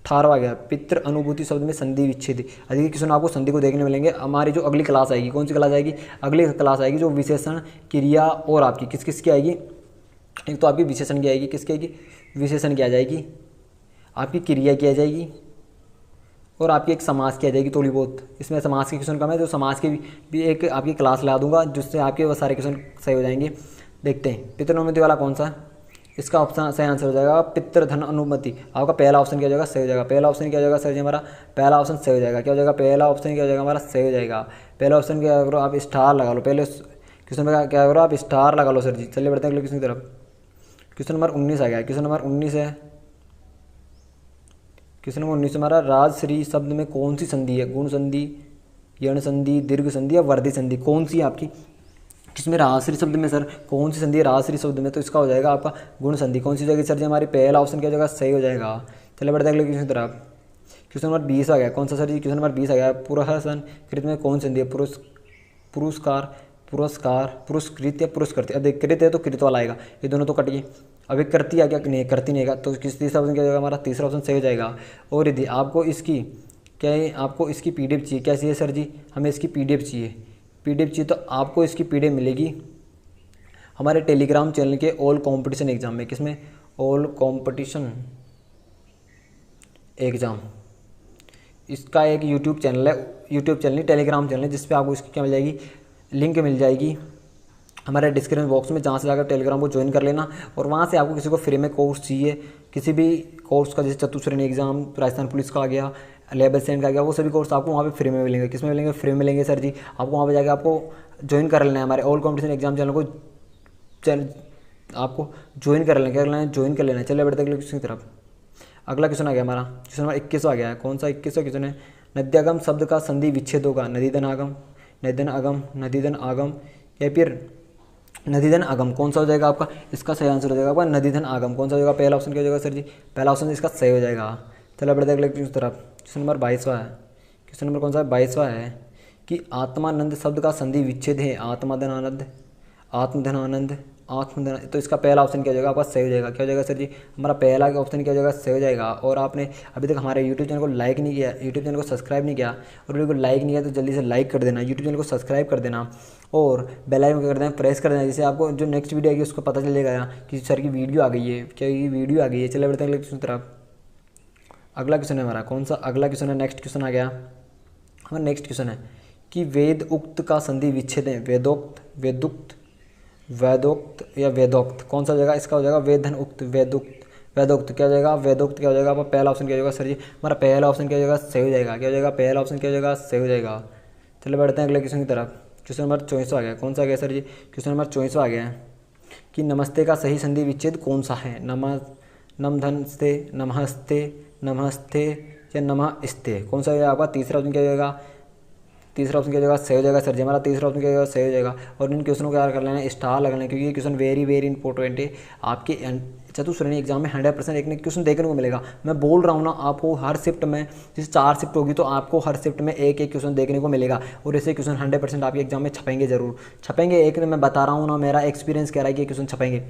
18वां गया, पितृ अनुभूति शब्द में संधि विच्छेद। अधिक क्वेश्चन आपको संधि को देखने मिलेंगे। हमारी जो अगली क्लास आएगी, कौन सी क्लास आएगी, अगली क्लास आएगी जो विशेषण क्रिया और आपकी किस किस की आएगी, एक तो आपकी विशेषण की आएगी, किसकी आएगी, विशेषण की आ जाएगी, आपकी क्रिया की आ जाएगी, और आपकी एक समास की आ जाएगी थोड़ी बहुत। इसमें समास के क्वेश्चन कम है, तो समास की भी एक आपकी क्लास ला दूंगा, जिससे आपके वो सारे क्वेश्चन सही हो जाएंगे। देखते हैं पितृअनुमति वाला कौन सा, इसका ऑप्शन सही आंसर हो जाएगा पितृधन अनुमति। आपका पहला ऑप्शन क्या हो जाएगा, सही हो जाएगा। पहला ऑप्शन क्या हो जाएगा सर जी हमारा, पहला ऑप्शन सही हो जाएगा। क्या हो जाएगा, पहला ऑप्शन क्या हो जाएगा हमारा, सही हो जाएगा। पहला ऑप्शन क्या करो आप, स्टार लगा लो, पहले क्वेश्चन में क्या करो आप, स्टार लगा लो सर जी। चलिए बढ़ते हैं अगले क्वेश्चन की तरफ। क्वेश्चन नंबर 19 आ गया, क्वेश्चन नंबर 19 है, क्वेश्चन नंबर 19 हमारा राजश्री शब्द में कौन सी संधि है, गुण संधि, यण संधि, दीर्घ संधि या वर्धी संधि, कौन सी है आपकी, किसमें राजश्री शब्द में सर कौन सी संधि है राजश्री शब्द में, तो इसका हो जाएगा आपका गुण संधि। कौन सी हो जाएगी सर जी हमारी, पहला ऑप्शन क्या हो जाएगा, सही हो जाएगा। चलिए बढ़ते हैं अगले क्वेश्चन की तरफ। क्वेश्चन नंबर 20 आ गया, कौन सा सर जी, क्वेश्चन नंबर 20 आ गया, पुरुषन कृत में कौन संधि है, पुरस्कार, पुरस्कार, पुरस्कृत या पुरस्कृत। अब देख कृत है तो कृत वाला आएगा, ये दोनों तो कट गए। अब एक करती आ गया, नहीं करती नहीं आएगा, तो किस तीसरा ऑप्शन क्या हो जाएगा हमारा, तीसरा ऑप्शन सही हो जाएगा। और यदि आपको इसकी क्या है, आपको इसकी PDF चाहिए, क्या चाहिए सर जी, हमें इसकी PDF चाहिए, PDF चाहिए, तो आपको इसकी PDF मिलेगी हमारे टेलीग्राम चैनल के ऑल कॉम्पिटिशन एग्जाम में। किसमें, ऑल कॉम्पिटिशन एग्ज़ाम, इसका एक यूट्यूब चैनल है, यूट्यूब चैनल नहीं टेलीग्राम चैनल है, जिस पे आपको इसकी क्या मिल जाएगी, लिंक मिल जाएगी हमारे डिस्क्रिप्शन बॉक्स में, जहाँ से जाकर टेलीग्राम को ज्वाइन कर लेना। और वहाँ से आपको किसी को फ्री में कोर्स चाहिए, किसी भी कोर्स का, जैसे चतुश्रेणी एग्जाम, राजस्थान पुलिस का आ गया, लेवल 7 का आ गया, वो सभी कोर्स आपको वहाँ पे फ्री में मिलेंगे। किस में मिलेंगे, फ्री में मिलेंगे सर जी। आपको वहाँ पे जाकर आपको ज्वाइन कर लेना है हमारे ऑल कॉम्पिटिशन एग्जाम चैनल को, आपको ज्वाइन कर लेना, क्या करना है, ज्वाइन कर लेना है। चलिए बढ़ते अगले क्वेश्चन की तरफ। अगला क्वेश्चन आ गया हमारा, क्वेश्चन नंबर 21 आ गया है, कौन सा 21वां क्वेश्चन है, नद्यागम शब्द का संधि विच्छेद होगा, नदीधन आगम, नदीधन आगम, नदीधन आगम या फिर नदीधन आगम, कौन सा हो जाएगा आपका, इसका सही आंसर हो जाएगा आपका नदीधन आगम। कौन सा हो जाएगा, पहला ऑप्शन क्या हो जाएगा सर जी, पहला ऑप्शन इसका सही हो जाएगा। चलो बढ़ते अगले क्वेश्चन की तरफ। क्वेश्चन नंबर 22वां है, क्वेश्चन नंबर कौन सा है, 22वां है कि आत्मानंद शब्द का संधि विच्छेद है, आत्माधन आनंद, आत्मधन आनंद, आत्मधन, तो इसका पहला ऑप्शन क्या हो जाएगा आपका सही हो जाएगा। क्या हो जाएगा सर जी, हमारा पहला ऑप्शन क्या हो जाएगा, सही हो जाएगा। और आपने अभी तक हमारे यूट्यूब चैनल को लाइक नहीं किया, यूट्यूब चैनल को सब्सक्राइब नहीं किया और वीडियो को लाइक नहीं किया, तो जल्दी से लाइक कर देना, यूट्यूब चैनल को सब्सक्राइब कर देना और बेल आइकन कर देना, प्रेस कर देना, जिससे आपको जो नेक्स्ट वीडियो आएगी उसको पता चलेगा कि सर की वीडियो आ गई है, क्या ये वीडियो आ गई है। चले बढ़ते हैं अगले क्वेश्चन तरफ। अगला क्वेश्चन है हमारा, कौन सा अगला क्वेश्चन है, नेक्स्ट क्वेश्चन आ गया हमारा, नेक्स्ट क्वेश्चन है कि वेद उक्त का संधि विच्छेद है, वेदोक्त, वेदुक्त, वेदोक्त या वेदोक्त, कौन सा हो जाएगा इसका? हो जाएगा वेदन उक्त, वेदोक्त, वेदोक्त क्या हो जाएगा? वेदोक्त क्या हो जाएगा? आपका पहला ऑप्शन क्या हो जाएगा सर जी? हमारा पहला ऑप्शन क्या हो जाएगा? सही हो जाएगा। क्या हो जाएगा? पहला ऑप्शन क्या हो जाएगा? सही हो जाएगा। चलो बढ़ते हैं अगले क्वेश्चन की तरफ। क्वेश्चन नंबर 24 आ गया। कौन सा आ गया सर जी? क्वेश्चन नंबर 24 आ गया है कि नमस्ते का सही संधि विच्छेद कौन सा है? नमधनस्ते, नमस्ते, नमस्ते या नमस्ते, कौन सा हो जाएगा आपका? तीसरा ऑप्शन क्या हो जाएगा? तीसरा ऑप्शन क्या हो जाएगा? सही हो जाएगा सर जी। हमारा तीसरा ऑप्शन क्या हो जाएगा? सही हो जाएगा। और इन क्वेश्चनों को याद कर लेना, स्टार लगाना है, क्योंकि ये क्वेश्चन वेरी वेरी इंपॉर्टेंट है। आपके चतुश्रेणी एग्जाम में 100% एक क्वेश्चन देखने को मिलेगा। मैं बोल रहा हूँ ना, आपको हर शिफ्ट में, जैसे 4 शिफ्ट होगी तो आपको हर शिफ्ट में एक एक क्वेश्चन देखने को मिलेगा। और ऐसे क्वेश्चन 100% आपके एग्जाम में छपेंगे, जरूर छपेंगे। एक मैं बता रहा हूँ ना, मेरा एक्सपीरियंस कह रहा है कि ये क्वेश्चन छपेंगे।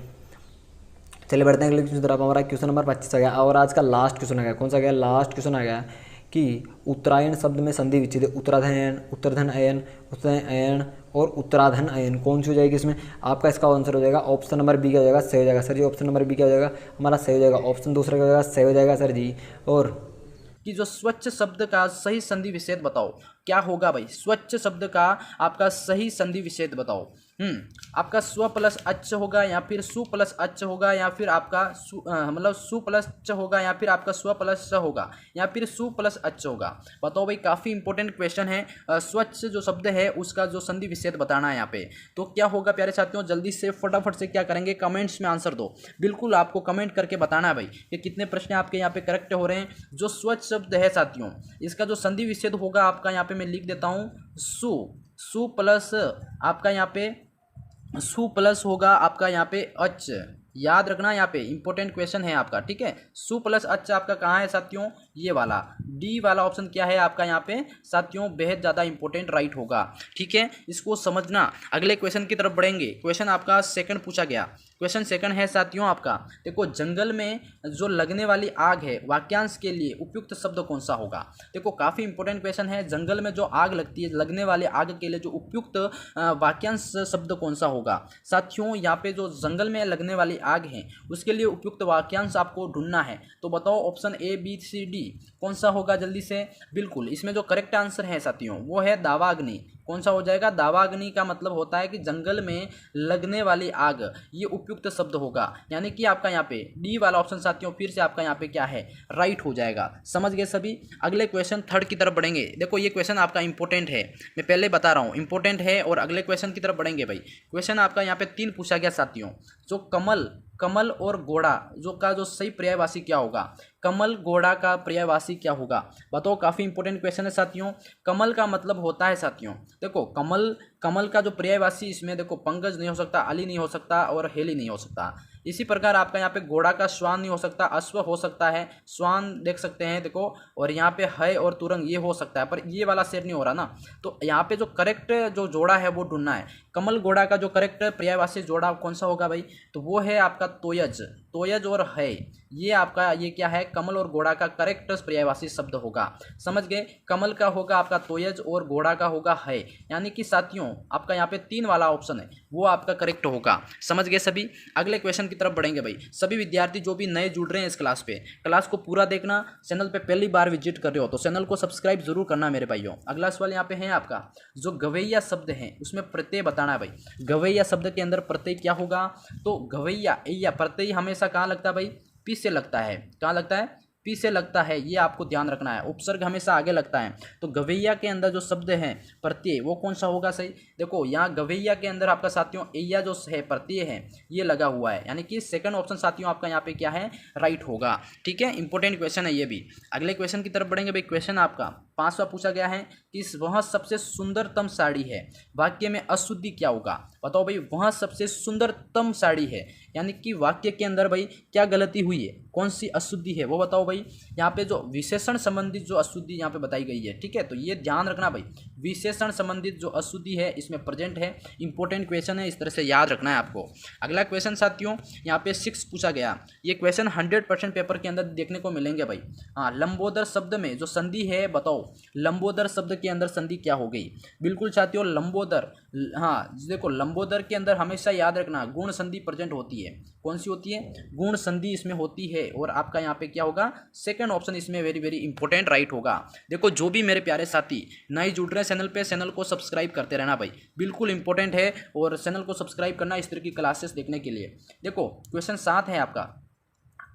चलिए बढ़ते हैं अगले क्वेश्चन तरफ। हमारा क्वेश्चन नंबर 25 आ गया और आज का लास्ट क्वेश्चन आ गया। कौन सा गया? लास्ट क्वेश्चन आ गया कि उत्तरायण शब्द में संधि विच्छेद है। उत्तराधयन, उत्तरधन अयन, उत्तरायण और उत्तराधन अयन, कौन सी हो जाएगी इसमें? आपका इसका आंसर हो जाएगा ऑप्शन नंबर बी क्या हो जाएगा? सही हो जाएगा सर जी। ऑप्शन नंबर बी क्या हो जाएगा? हमारा सही हो जाएगा। ऑप्शन दूसरा क्या हो जाएगा? सही हो जाएगा सर जी। और कि जो स्वच्छ शब्द का सही संधि विच्छेद बताओ, क्या होगा भाई? स्वच्छ शब्द का आपका सही संधि विच्छेद बताओ। आपका स्व प्लस अच्च होगा या फिर सु प्लस अच्च होगा या फिर आपका मतलब सु प्लस च होगा या फिर आपका स्व प्लस च होगा या फिर सु प्लस अच्च होगा? बताओ भाई, काफी इंपॉर्टेंट क्वेश्चन है। स्वच्छ जो शब्द है उसका जो संधि विच्छेद बताना है यहाँ पे, तो क्या होगा प्यारे साथियों? जल्दी से फटाफट से क्या करेंगे, कमेंट्स में आंसर दो। बिल्कुल आपको कमेंट करके बताना है भाई कि कितने प्रश्न आपके यहाँ पे करेक्ट हो रहे हैं। जो स्वच्छ शब्द है साथियों, इसका जो संधि विच्छेद होगा आपका यहाँ पे मैं लिख देता हूँ, सु प्लस आपका यहाँ पे सु प्लस होगा आपका यहाँ पे अच। याद रखना, यहाँ पे इंपॉर्टेंट क्वेश्चन है आपका, ठीक है। सु प्लस अच आपका कहाँ है साथियों? ये वाला डी वाला ऑप्शन क्या है आपका यहाँ पे साथियों? बेहद ज़्यादा इंपॉर्टेंट राइट होगा, ठीक है। इसको समझना। अगले क्वेश्चन की तरफ बढ़ेंगे। क्वेश्चन आपका सेकंड पूछा गया। क्वेश्चन सेकंड है साथियों आपका, देखो जंगल में जो लगने वाली आग है, वाक्यांश के लिए उपयुक्त शब्द कौन सा होगा? देखो काफ़ी इंपॉर्टेंट क्वेश्चन है। जंगल में जो आग लगती है, लगने वाली आग के लिए जो उपयुक्त वाक्यांश शब्द कौन सा होगा साथियों? यहाँ पे जो जंगल में लगने वाली आग है उसके लिए उपयुक्त वाक्यांश आपको ढूंढना है। तो बताओ option A B C D कौन सा होगा जल्दी से? बिल्कुल इसमें जो करेक्ट आंसर है साथियों वो है दावाग्नि। कौन सा हो जाएगा? दावाग्नि का मतलब होता है कि जंगल में लगने वाली आग, ये उपयुक्त शब्द होगा। यानी कि आपका यहाँ पे डी वाला ऑप्शन साथियों फिर से आपका यहाँ पे क्या है? राइट हो जाएगा। समझ गए सभी? अगले क्वेश्चन थर्ड की तरफ बढ़ेंगे। देखो ये क्वेश्चन आपका इंपॉर्टेंट है, मैं पहले बता रहा हूँ इंपॉर्टेंट है। और अगले क्वेश्चन की तरफ बढ़ेंगे भाई। क्वेश्चन आपका यहाँ पे 3 पूछा गया साथियों। जो कमल और घोड़ा जो सही पर्यायवाची क्या होगा? कमल घोड़ा का पर्यायवाची क्या होगा? बताओ, काफी इंपॉर्टेंट क्वेश्चन है साथियों। कमल का मतलब होता है साथियों, देखो कमल का जो पर्यायवाची, इसमें देखो पंकज नहीं हो सकता, अली नहीं हो सकता और हेली नहीं हो सकता। इसी प्रकार आपका यहाँ पे घोड़ा का श्वान नहीं हो सकता, अश्व हो सकता है, श्वान देख सकते हैं देखो, और यहाँ पे है और तुरंग ये हो सकता है, पर ये वाला शेर नहीं हो रहा ना। तो यहाँ पे जो करेक्ट जो जोड़ा है वो ढूंढना है। कमल घोड़ा का जो करेक्ट पर्यायवाची जोड़ा कौन सा होगा भाई? तो वो है आपका तोयज और है। ये आपका ये क्या है? कमल और घोड़ा का करेक्ट पर्यायवाची शब्द होगा। समझ गए? कमल का होगा आपका तोयज और घोड़ा का होगा है। यानी कि साथियों आपका यहाँ पे 3 वाला ऑप्शन है वो आपका करेक्ट होगा। समझ गए सभी? अगले क्वेश्चन की तरफ बढ़ेंगे भाई। सभी विद्यार्थी जो भी नए जुड़ रहे हैं इस क्लास पे, क्लास को पूरा देखना। चैनल पे पहली बार विजिट कर रहे हो तो चैनल को सब्सक्राइब जरूर करना मेरे भाइयों। अगला सवाल यहाँ पे है आपका, जो गवैया शब्द है उसमें प्रत्यय बताना है भाई। गवैया शब्द के अंदर प्रत्यय क्या होगा? तो गवैया या प्रत्यय हमेशा कहाँ लगता है भाई? पी से लगता है। कहाँ लगता है? पी से लगता है, ये आपको ध्यान रखना है। उपसर्ग हमेशा आगे लगता है। तो गवैया के अंदर जो शब्द है प्रत्यय वो कौन सा होगा सही? देखो यहाँ गवैया के अंदर आपका साथियों एया जो है प्रत्यय है ये लगा हुआ है, यानी कि सेकंड ऑप्शन साथियों आपका यहाँ पे क्या है? राइट होगा। ठीक है, इंपॉर्टेंट क्वेश्चन है ये भी। अगले क्वेश्चन की तरफ बढ़ेंगे भाई। क्वेश्चन आपका 5वां पूछा गया है कि वह सबसे सुंदरतम साड़ी है, वाक्य में अशुद्धि क्या होगा? बताओ भाई, वह सबसे सुंदरतम साड़ी है, यानी कि वाक्य के अंदर भाई क्या गलती हुई है, कौन सी अशुद्धि है वो बताओ भाई। यहाँ पे जो विशेषण संबंधित जो अशुद्धि यहाँ पे बताई गई है, ठीक है, तो ये ध्यान रखना भाई। विशेषण संबंधित जो अशुद्धि है इसमें प्रेजेंट है। इंपॉर्टेंट क्वेश्चन है, इस तरह से याद रखना है आपको। अगला क्वेश्चन साथियों यहाँ पे 6 पूछा गया। ये क्वेश्चन 100% पेपर के अंदर देखने को मिलेंगे भाई। हाँ, लंबोदर शब्द में जो संधि है बताओ, लंबोदर शब्द के अंदर संधि क्या हो गई? बिल्कुल साथियों लंबोदर, हाँ देखो लंबोदर के अंदर हमेशा याद रखना गुण संधि प्रेजेंट होती है। है। कौन सी होती है? गुण संधि इसमें होती है। और आपका यहाँ पे क्या होगा? सेकंड ऑप्शन इसमें वेरी वेरी इंपॉर्टेंट राइट होगा। देखो जो भी मेरे प्यारे साथी नए जुड़ रहे हैं चैनल पे, चैनल को सब्सक्राइब करते रहना भाई, बिल्कुल इंपॉर्टेंट है। और चैनल को सब्सक्राइब करना इस तरह की क्लासेस देखने के लिए। देखो क्वेश्चन 7 है आपका,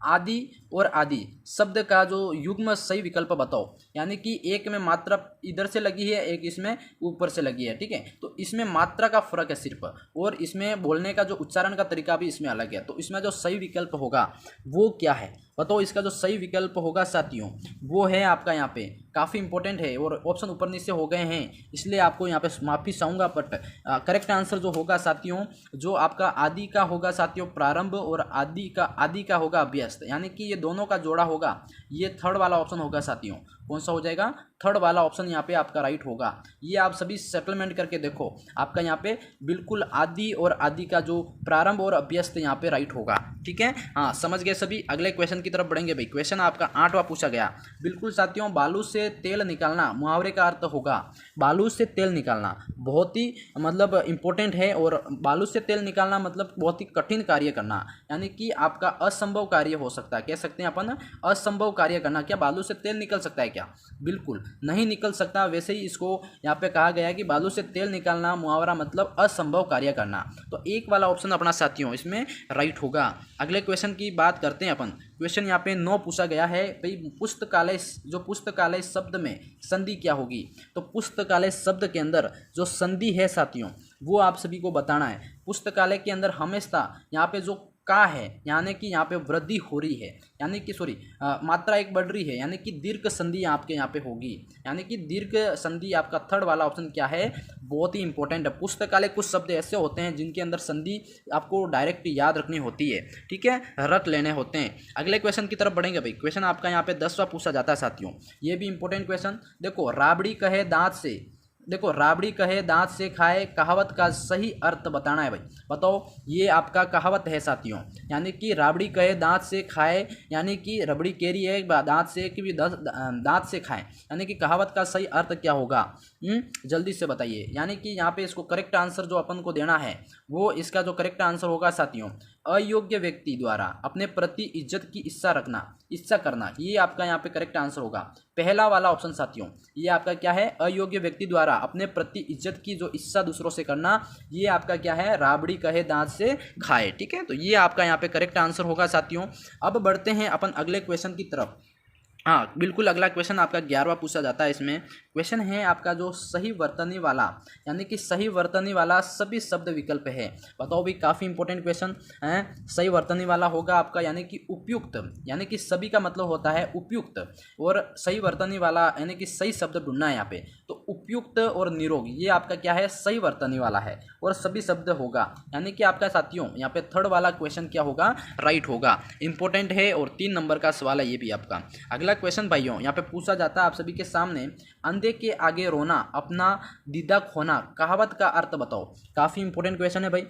आदि और आदि शब्द का जो युग्म सही विकल्प बताओ। यानी कि एक में मात्रा इधर से लगी है, एक इसमें ऊपर से लगी है, ठीक है। तो इसमें मात्रा का फर्क है सिर्फ, और इसमें बोलने का जो उच्चारण का तरीका भी इसमें अलग है। तो इसमें जो सही विकल्प होगा वो क्या है बताओ? इसका जो सही विकल्प होगा साथियों वो है आपका यहाँ पे, काफ़ी इंपॉर्टेंट है और ऑप्शन ऊपर नीचे हो गए हैं इसलिए आपको यहाँ पे माफ़ी चाहूँगा। बट करेक्ट आंसर जो होगा साथियों, जो आपका आदि का होगा साथियों प्रारंभ, और आदि का होगा अभ्यस्त। यानी कि ये दोनों का जोड़ा होगा, ये थर्ड वाला ऑप्शन होगा साथियों। कौन सा हो जाएगा? थर्ड वाला ऑप्शन यहाँ पे आपका राइट होगा। ये आप सभी सेटलमेंट करके देखो, आपका यहाँ पे बिल्कुल आदि और आदि का जो प्रारंभ और अभ्यस्त यहाँ पे राइट होगा, ठीक है। हाँ समझ गए सभी। अगले क्वेश्चन की तरफ बढ़ेंगे भाई। क्वेश्चन आपका 8वां पूछा गया, बिल्कुल साथियों, बालू से तेल निकालना मुहावरे का अर्थ होगा। बालू से तेल निकालना बहुत ही मतलब इंपॉर्टेंट है, और बालू से तेल निकालना मतलब बहुत ही कठिन कार्य करना, यानी कि आपका असंभव कार्य हो सकता है। कह सकते हैं अपन असंभव कार्य करना। क्या बालू से तेल निकल सकता है क्या? बिल्कुल नहीं निकल सकता। वैसे ही इसको यहाँ पे कहा गया है कि बालू से तेल निकालना मुहावरा मतलब असंभव कार्य करना। तो एक वाला ऑप्शन अपना साथियों इसमें राइट होगा। अगले क्वेश्चन की बात करते हैं अपन। क्वेश्चन यहाँ पे 9 पूछा गया है भाई, पुस्तकालय, जो पुस्तकालय शब्द में संधि क्या होगी? तो पुस्तकालय शब्द के अंदर जो संधि है साथियों वो आप सभी को बताना है। पुस्तकालय के अंदर हमेशा यहाँ पे जो का है, यानी कि यहाँ पे वृद्धि हो रही है, यानी कि सॉरी मात्रा एक बढ़ रही है, यानी कि दीर्घ संधि आपके यहाँ पे होगी। यानी कि दीर्घ संधि आपका थर्ड वाला ऑप्शन क्या है? बहुत ही इंपॉर्टेंट है। पुस्तकालय कुछ शब्द ऐसे होते हैं जिनके अंदर संधि आपको डायरेक्ट याद रखनी होती है, ठीक है, रट लेने होते हैं। अगले क्वेश्चन की तरफ बढ़ेंगे भाई। क्वेश्चन आपका यहाँ पे 10वां पूछा जाता है साथियों, ये भी इंपॉर्टेंट क्वेश्चन। देखो राबड़ी कहे दांत से, देखो राबड़ी कहे दांत से खाए, कहावत का सही अर्थ बताना है भाई। बताओ, ये आपका कहावत है साथियों। यानी कि राबड़ी कहे दांत से खाए, यानी कि रबड़ी केरी है दांत से कि भी दांत से खाएं, यानी कि कहावत का सही अर्थ क्या होगा? जल्दी से बताइए। यानी कि यहाँ पे इसको करेक्ट आंसर जो अपन को देना है वो इसका जो करेक्ट आंसर होगा साथियों, अयोग्य व्यक्ति द्वारा अपने प्रति इज्जत की इच्छा करना, ये आपका यहाँ पे करेक्ट आंसर होगा। पहला वाला ऑप्शन साथियों, ये आपका क्या है? अयोग्य व्यक्ति द्वारा अपने प्रति इज्जत की जो इच्छा दूसरों से करना, ये आपका क्या है? राबड़ी कहे दांत से खाए, ठीक है। तो ये आपका यहाँ पे करेक्ट आंसर होगा साथियों। अब बढ़ते हैं अपन अगले क्वेश्चन की तरफ। हाँ बिल्कुल, अगला क्वेश्चन आपका 11वां पूछा जाता है। इसमें क्वेश्चन है आपका जो सही वर्तनी वाला, यानी कि सही वर्तनी वाला सभी शब्द विकल्प है। बताओ भी, काफ़ी इंपॉर्टेंट क्वेश्चन है। सही वर्तनी वाला होगा आपका यानी कि उपयुक्त, यानी कि सभी का मतलब होता है उपयुक्त, और सही वर्तनी वाला यानी कि सही शब्द ढूंढना है यहाँ पे। तो उपयुक्त और निरोग ये आपका क्या है? सही वर्तनी वाला है, और सभी शब्द होगा। यानी कि आपका साथियों यहाँ पे थर्ड वाला क्वेश्चन क्या होगा? राइट होगा। इंपॉर्टेंट है और 3 नंबर का सवाल है ये भी आपका। अगला क्वेश्चन भाइयों यहाँ पे पूछा जाता है आप सभी के सामने, अंधे के आगे रोना अपना दीदा खोना, कहावत का अर्थ बताओ। काफी इंपॉर्टेंट क्वेश्चन है भाई।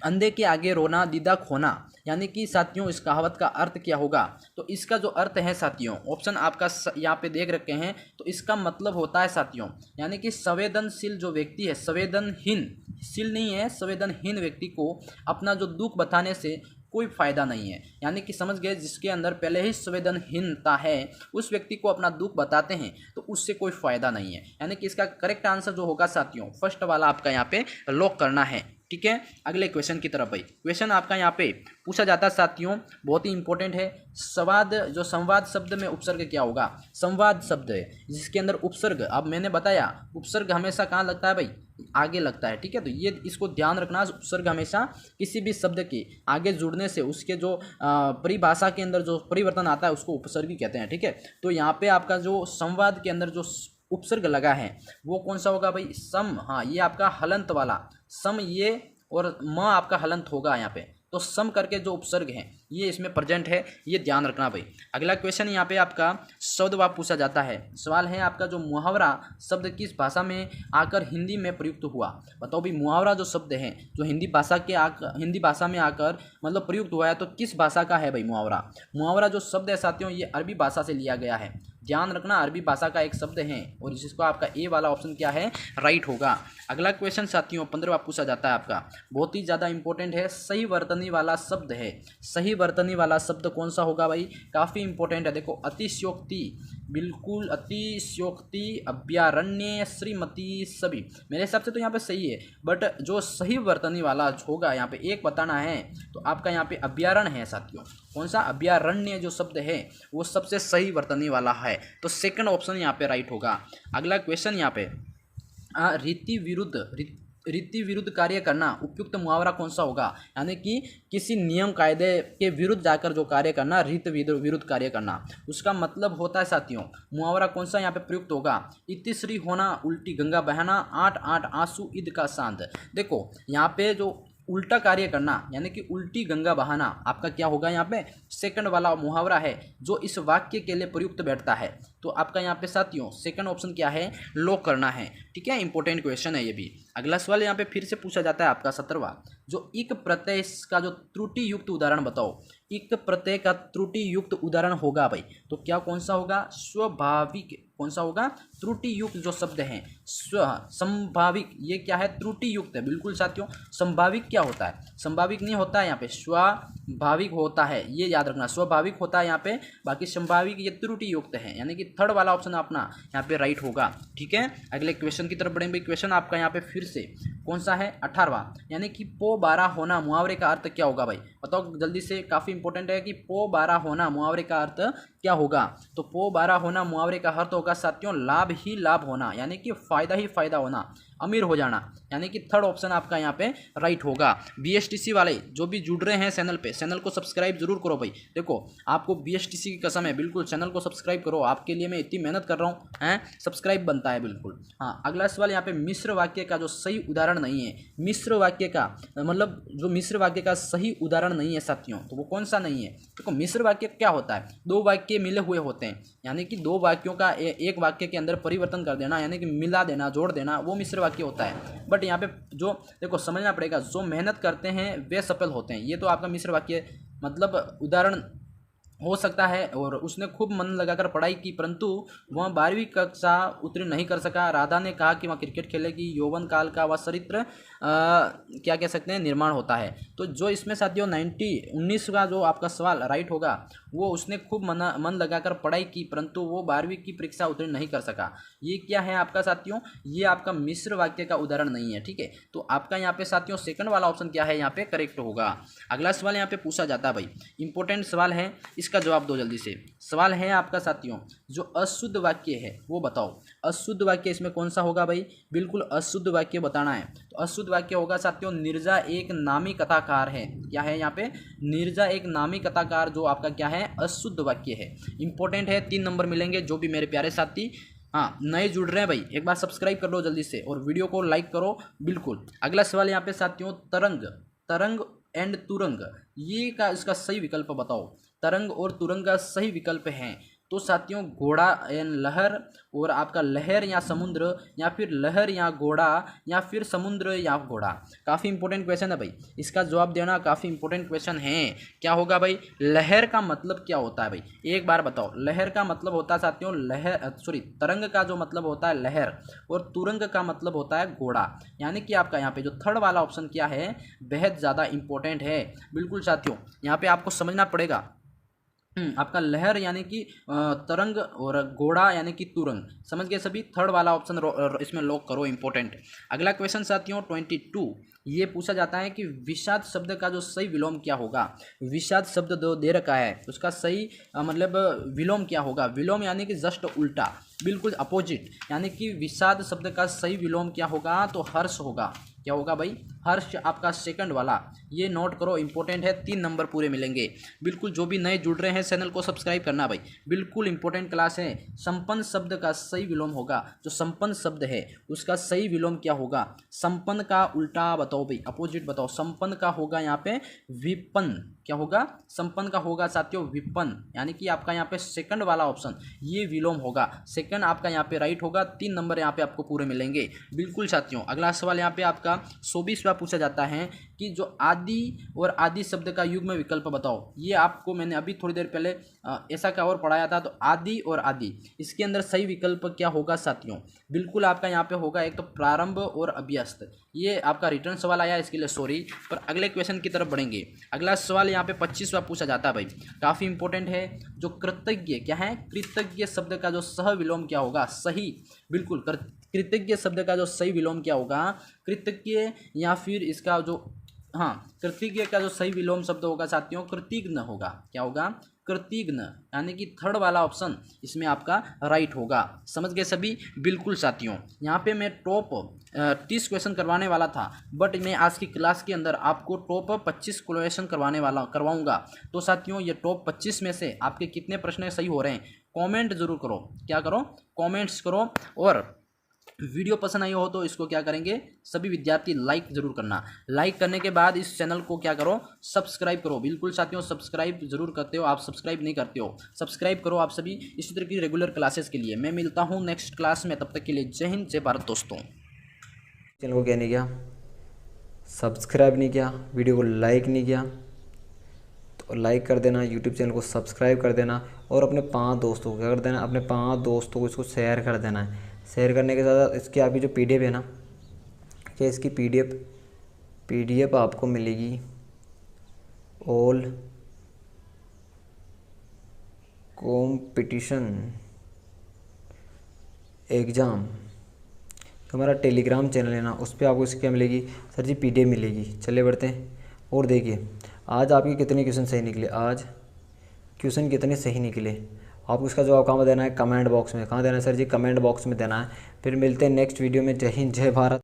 अंधे के आगे रोना दीदा खोना, यानी कि साथियों इस कहावत का अर्थ क्या होगा? तो इसका जो अर्थ है साथियों, ऑप्शन आपका यहाँ पे देख रखे हैं, तो इसका मतलब होता है साथियों, यानी कि संवेदनशील जो व्यक्ति है, संवेदनहीन, शील नहीं है, संवेदनहीन व्यक्ति को अपना जो दुख बताने से कोई फायदा नहीं है। यानी कि समझ गए, जिसके अंदर पहले ही संवेदनहीनता है उस व्यक्ति को अपना दुख बताते हैं तो उससे कोई फायदा नहीं है। यानी कि इसका करेक्ट आंसर जो होगा साथियों, फर्स्ट वाला आपका यहाँ पे लॉक करना है, ठीक है। अगले क्वेश्चन की तरफ भाई। क्वेश्चन आपका यहाँ पे पूछा जाता है साथियों, बहुत ही इंपॉर्टेंट है। संवाद शब्द में उपसर्ग क्या होगा? संवाद शब्द है जिसके अंदर उपसर्ग, अब मैंने बताया उपसर्ग हमेशा कहाँ लगता है भाई? आगे लगता है, ठीक है। तो ये इसको ध्यान रखना, उपसर्ग हमेशा किसी भी शब्द के आगे जुड़ने से उसके जो परिभाषा के अंदर जो परिवर्तन आता है उसको उपसर्ग कहते हैं, ठीक है। तो यहाँ पे आपका जो संवाद के अंदर जो उपसर्ग लगा है वो कौन सा होगा भाई? सम। हाँ, ये आपका हलंत वाला सम, ये और म आपका हलंत होगा यहाँ पे। तो सम करके जो उपसर्ग है ये इसमें प्रेजेंट है, ये ध्यान रखना भाई। अगला क्वेश्चन यहाँ पे आपका शब्दवाद पूछा जाता है। सवाल है आपका, जो मुहावरा शब्द किस भाषा में आकर हिंदी में प्रयुक्त हुआ? बताओ भी, मुहावरा जो शब्द है जो हिंदी भाषा में आकर मतलब प्रयुक्त हुआ है, तो किस भाषा का है भाई मुहावरा? मुहावरा जो शब्द है साथियों ये अरबी भाषा से लिया गया है। ध्यान रखना अरबी भाषा का एक शब्द है और जिसको आपका ए वाला ऑप्शन क्या है, राइट होगा। अगला क्वेश्चन साथियों 15वां पूछा जाता है आपका, बहुत ही ज़्यादा इंपॉर्टेंट है, सही वर्तनी वाला शब्द है। सही वर्तनी वाला शब्द कौन सा होगा भाई, काफ़ी इंपॉर्टेंट है। देखो अतिशयोक्ति, बिल्कुल अतिशयोक्ति, अभ्यारण्य, श्रीमती, सभी, मेरे हिसाब से तो यहाँ पे सही है, बट जो सही वर्तनी वाला होगा यहाँ पे एक बताना है तो आपका यहाँ पे अभ्यारण्य है साथियों। कौन सा, अभ्यारण्य जो शब्द है वो सबसे सही वर्तनी वाला है, तो सेकंड ऑप्शन यहाँ पे राइट होगा। अगला क्वेश्चन यहाँ पे रीति विरुद्ध कार्य करना उपयुक्त मुहावरा कौन सा होगा, यानी कि किसी नियम कायदे के विरुद्ध जाकर जो कार्य करना, रीति विरुद्ध कार्य करना, उसका मतलब होता है साथियों, मुहावरा कौन सा यहाँ पे प्रयुक्त होगा, इतिश्री होना, उल्टी गंगा बहना, 8 आंसू ईद का चांद। देखो यहाँ पे जो उल्टा कार्य करना यानी कि उल्टी गंगा बहाना आपका क्या होगा, यहाँ पे सेकंड वाला मुहावरा है जो इस वाक्य के लिए प्रयुक्त बैठता है। तो आपका यहाँ पे साथियों सेकंड ऑप्शन क्या है, लॉक करना है। ठीक है, इंपॉर्टेंट क्वेश्चन है ये भी। अगला सवाल यहाँ पे फिर से पूछा जाता है आपका 17वां, जो इक प्रत्यय का जो त्रुटि युक्त उदाहरण बताओ। इक प्रत्यय का त्रुटि युक्त उदाहरण होगा भाई, तो क्या कौन सा होगा, स्वाभाविक, कौन सा होगा, त्रुटि युक्त जो शब्द है, संभाविक, ये क्या है, त्रुटि युक्त है। बिल्कुल साथियों, संभाविक क्या होता है, संभाविक नहीं होता है यहाँ पे, स्वाभाविक होता है, ये याद रखना, स्वाभाविक होता है यहाँ पे, बाकी संभाविक ये त्रुटि युक्त है, यानी कि थर्ड वाला ऑप्शन अपना यहाँ पे राइट होगा। ठीक है, अगले क्वेश्चन की तरफ बढ़ेंगे। क्वेश्चन आपका यहाँ पे फिर से कौन सा है, 18वां, यानी कि पो 12 होना मुहावरे का अर्थ क्या होगा भाई, बताओ जल्दी से, काफी इंपॉर्टेंट है कि पो 12 होना मुहावरे का अर्थ क्या होगा। तो पो 12 होना मुहावरे का अर्थ होगा साथियों लाभ ही लाभ होना, यानी कि फायदा ही फायदा होना, अमीर हो जाना, यानी कि थर्ड ऑप्शन आपका यहाँ पे राइट होगा। बीएसटीसी वाले जो भी जुड़ रहे हैं चैनल पे, चैनल को सब्सक्राइब जरूर करो भाई। देखो आपको बीएसटीसी की कसम है, बिल्कुल चैनल को सब्सक्राइब करो, आपके लिए मैं इतनी मेहनत कर रहा हूँ, हैं, सब्सक्राइब बनता है बिल्कुल। हाँ, अगला सवाल यहाँ पे मिश्र वाक्य का जो सही उदाहरण नहीं है, मिश्र वाक्य का मतलब जो मिश्र वाक्य का सही उदाहरण नहीं है साथियों, तो वो कौन सा नहीं है। देखो मिश्र वाक्य क्या होता है, दो वाक्य मिले हुए होते हैं, यानी कि दो वाक्यों का एक वाक्य के अंदर परिवर्तन कर देना, यानी कि मिला देना, जोड़ देना, वो मिश्र वाक्य होता है। बट यहाँ पे जो देखो समझना पड़ेगा, जो मेहनत करते हैं वे सफल होते हैं, ये तो आपका मिश्र वाक्य मतलब उदाहरण हो सकता है। और उसने खूब मन लगाकर पढ़ाई की परंतु वह 12वीं कक्षा उत्तीर्ण नहीं कर सका। राधा ने कहा कि वह क्रिकेट खेलेगी, यौवन काल का वह चरित्र क्या कह सकते हैं, निर्माण होता है। तो जो इसमें साथियों 19 का जो आपका सवाल राइट होगा, वो उसने खूब मन लगाकर पढ़ाई की परंतु वो 12वीं की परीक्षा उत्तीर्ण नहीं कर सका। ये क्या है आपका साथियों, ये आपका मिश्र वाक्य का उदाहरण नहीं है। ठीक है, तो आपका यहाँ पे साथियों सेकंड वाला ऑप्शन क्या है, यहाँ पे करेक्ट होगा। अगला सवाल यहाँ पे पूछा जाता है भाई, इंपॉर्टेंट सवाल है, इसका जवाब दो जल्दी से। सवाल है आपका साथियों, जो अशुद्ध वाक्य है वो बताओ। अशुद्ध वाक्य इसमें कौन सा होगा भाई, बिल्कुल अशुद्ध वाक्य बताना है। तो अशुद्ध वाक्य होगा साथियों, नीरजा एक नामी कथाकार है। क्या है यहाँ पे, नीरजा एक नामी कथाकार, जो आपका क्या है, अशुद्ध वाक्य है। इंपॉर्टेंट है, 3 नंबर मिलेंगे। जो भी मेरे प्यारे साथी हाँ नए जुड़ रहे हैं भाई, एक बार सब्सक्राइब कर लो जल्दी से और वीडियो को लाइक करो बिल्कुल। अगला सवाल यहाँ पे साथियों, तरंग एंड तुरंग, ये का इसका सही विकल्प बताओ। तरंग और तुरंग का सही विकल्प है तो साथियों घोड़ा एंड लहर, और आपका लहर या समुद्र, या फिर लहर या घोड़ा, या फिर समुद्र या घोड़ा। काफ़ी इंपॉर्टेंट क्वेश्चन है भाई, इसका जवाब देना काफ़ी इंपॉर्टेंट क्वेश्चन है। क्या होगा भाई, लहर का मतलब क्या होता है भाई, एक बार बताओ। लहर का मतलब होता है साथियों तरंग का जो मतलब होता है लहर, और तुरंग का मतलब होता है घोड़ा। यानी कि आपका यहाँ पे जो थर्ड वाला ऑप्शन क्या है, बेहद ज़्यादा इंपॉर्टेंट है। बिल्कुल साथियों, यहाँ पे आपको समझना पड़ेगा, आपका लहर यानी कि तरंग और घोड़ा यानी कि तुरंग। समझ गए सभी, थर्ड वाला ऑप्शन इसमें लॉक करो, इंपॉर्टेंट। अगला क्वेश्चन साथियों 22, ये पूछा जाता है कि विषाद शब्द का जो सही विलोम क्या होगा। विषाद शब्द दो दे रखा है, उसका सही मतलब विलोम क्या होगा। विलोम यानी कि जस्ट उल्टा, बिल्कुल अपोजिट, यानी कि विषाद शब्द का सही विलोम क्या होगा, तो हर्ष होगा। क्या होगा भाई, हर्ष आपका सेकंड वाला, ये नोट करो, इंपॉर्टेंट है। 3 नंबर पूरे मिलेंगे बिल्कुल। जो भी नए जुड़ रहे हैं चैनल को सब्सक्राइब करना भाई, बिल्कुल इंपॉर्टेंट क्लास है। संपन्न शब्द का सही विलोम होगा, जो संपन्न शब्द है उसका सही विलोम क्या होगा। संपन्न का उल्टा बताओ भाई, अपोजिट बताओ। संपन्न का होगा यहाँ पे विपन्न। क्या होगा, संपन्न का होगा साथियों विपन्न, यानी कि आपका यहाँ पे सेकंड वाला ऑप्शन ये विलोम होगा। सेकंड आपका यहाँ पे राइट होगा। 3 नंबर यहाँ पे आपको पूरे मिलेंगे। बिल्कुल साथियों, अगला सवाल यहाँ पे आपका 24वां पूछा जाता है कि जो आदि और आदि शब्द का युग्म विकल्प बताओ। ये आपको मैंने अभी थोड़ी देर पहले ऐसा क्या और पढ़ाया था। तो आदि और आदि, इसके अंदर सही विकल्प क्या होगा साथियों? बिल्कुल आपका यहाँ पे होगा एक तो प्रारंभ और अभ्यस्त। ये आपका रिटर्न सवाल आया, इसके लिए सॉरी। पर अगले क्वेश्चन की तरफ बढ़ेंगे। अगला सवाल यहाँ पे 25वां पूछा जाता है भाई, काफ़ी इंपॉर्टेंट है। जो कृतज्ञ क्या है, कृतज्ञ शब्द का जो सह विलोम क्या होगा? सही, बिल्कुल कृतज्ञ शब्द का जो सही विलोम क्या होगा? कृतज्ञ, या फिर इसका जो कृतज्ञ का जो सही विलोम शब्द होगा साथियों कृतज्ञ होगा। क्या होगा? कृतज्ञ, यानी कि थर्ड वाला ऑप्शन इसमें आपका राइट होगा। समझ गए सभी? बिल्कुल साथियों, यहाँ पे मैं टॉप 30 क्वेश्चन करवाने वाला था, बट मैं आज की क्लास के अंदर आपको टॉप 25 क्वेश्चन करवाऊंगा। तो साथियों, ये टॉप 25 में से आपके कितने प्रश्न सही हो रहे हैं कमेंट जरूर करो। क्या करो? कमेंट्स करो। और वीडियो पसंद आई हो तो इसको क्या करेंगे सभी विद्यार्थी, लाइक जरूर करना। लाइक करने के बाद इस चैनल को क्या करो, सब्सक्राइब करो। बिल्कुल साथियों, सब्सक्राइब जरूर करते हो, आप सब्सक्राइब नहीं करते हो, सब्सक्राइब करो आप सभी इसी तरह की रेगुलर क्लासेस के लिए। मैं मिलता हूँ नेक्स्ट क्लास में, तब तक के लिए जय हिंद, जय भारत दोस्तों। चैनल को क्या नहीं किया, सब्सक्राइब नहीं किया, वीडियो को लाइक नहीं किया तो लाइक कर देना, यूट्यूब चैनल को सब्सक्राइब कर देना और अपने 5 दोस्तों को क्या कर देना, अपने 5 दोस्तों को इसको शेयर कर देना है। शेयर करने के साथ इसकी आपकी जो PDF है ना, क्या इसकी PDF आपको मिलेगी ऑल कॉम्पिटिशन एग्ज़ाम। तो हमारा टेलीग्राम चैनल है ना, उस पर आपको इसकी क्या मिलेगी सर जी, PDF मिलेगी। चले बढ़ते हैं और देखिए आज आपके कितने क्वेश्चन सही निकले। आज क्वेश्चन कितने सही निकले, आपको इसका जवाब कहाँ देना है, कमेंट बॉक्स में। कहाँ देना है सर जी? कमेंट बॉक्स में देना है। फिर मिलते हैं नेक्स्ट वीडियो में। जय हिंद, जय भारत।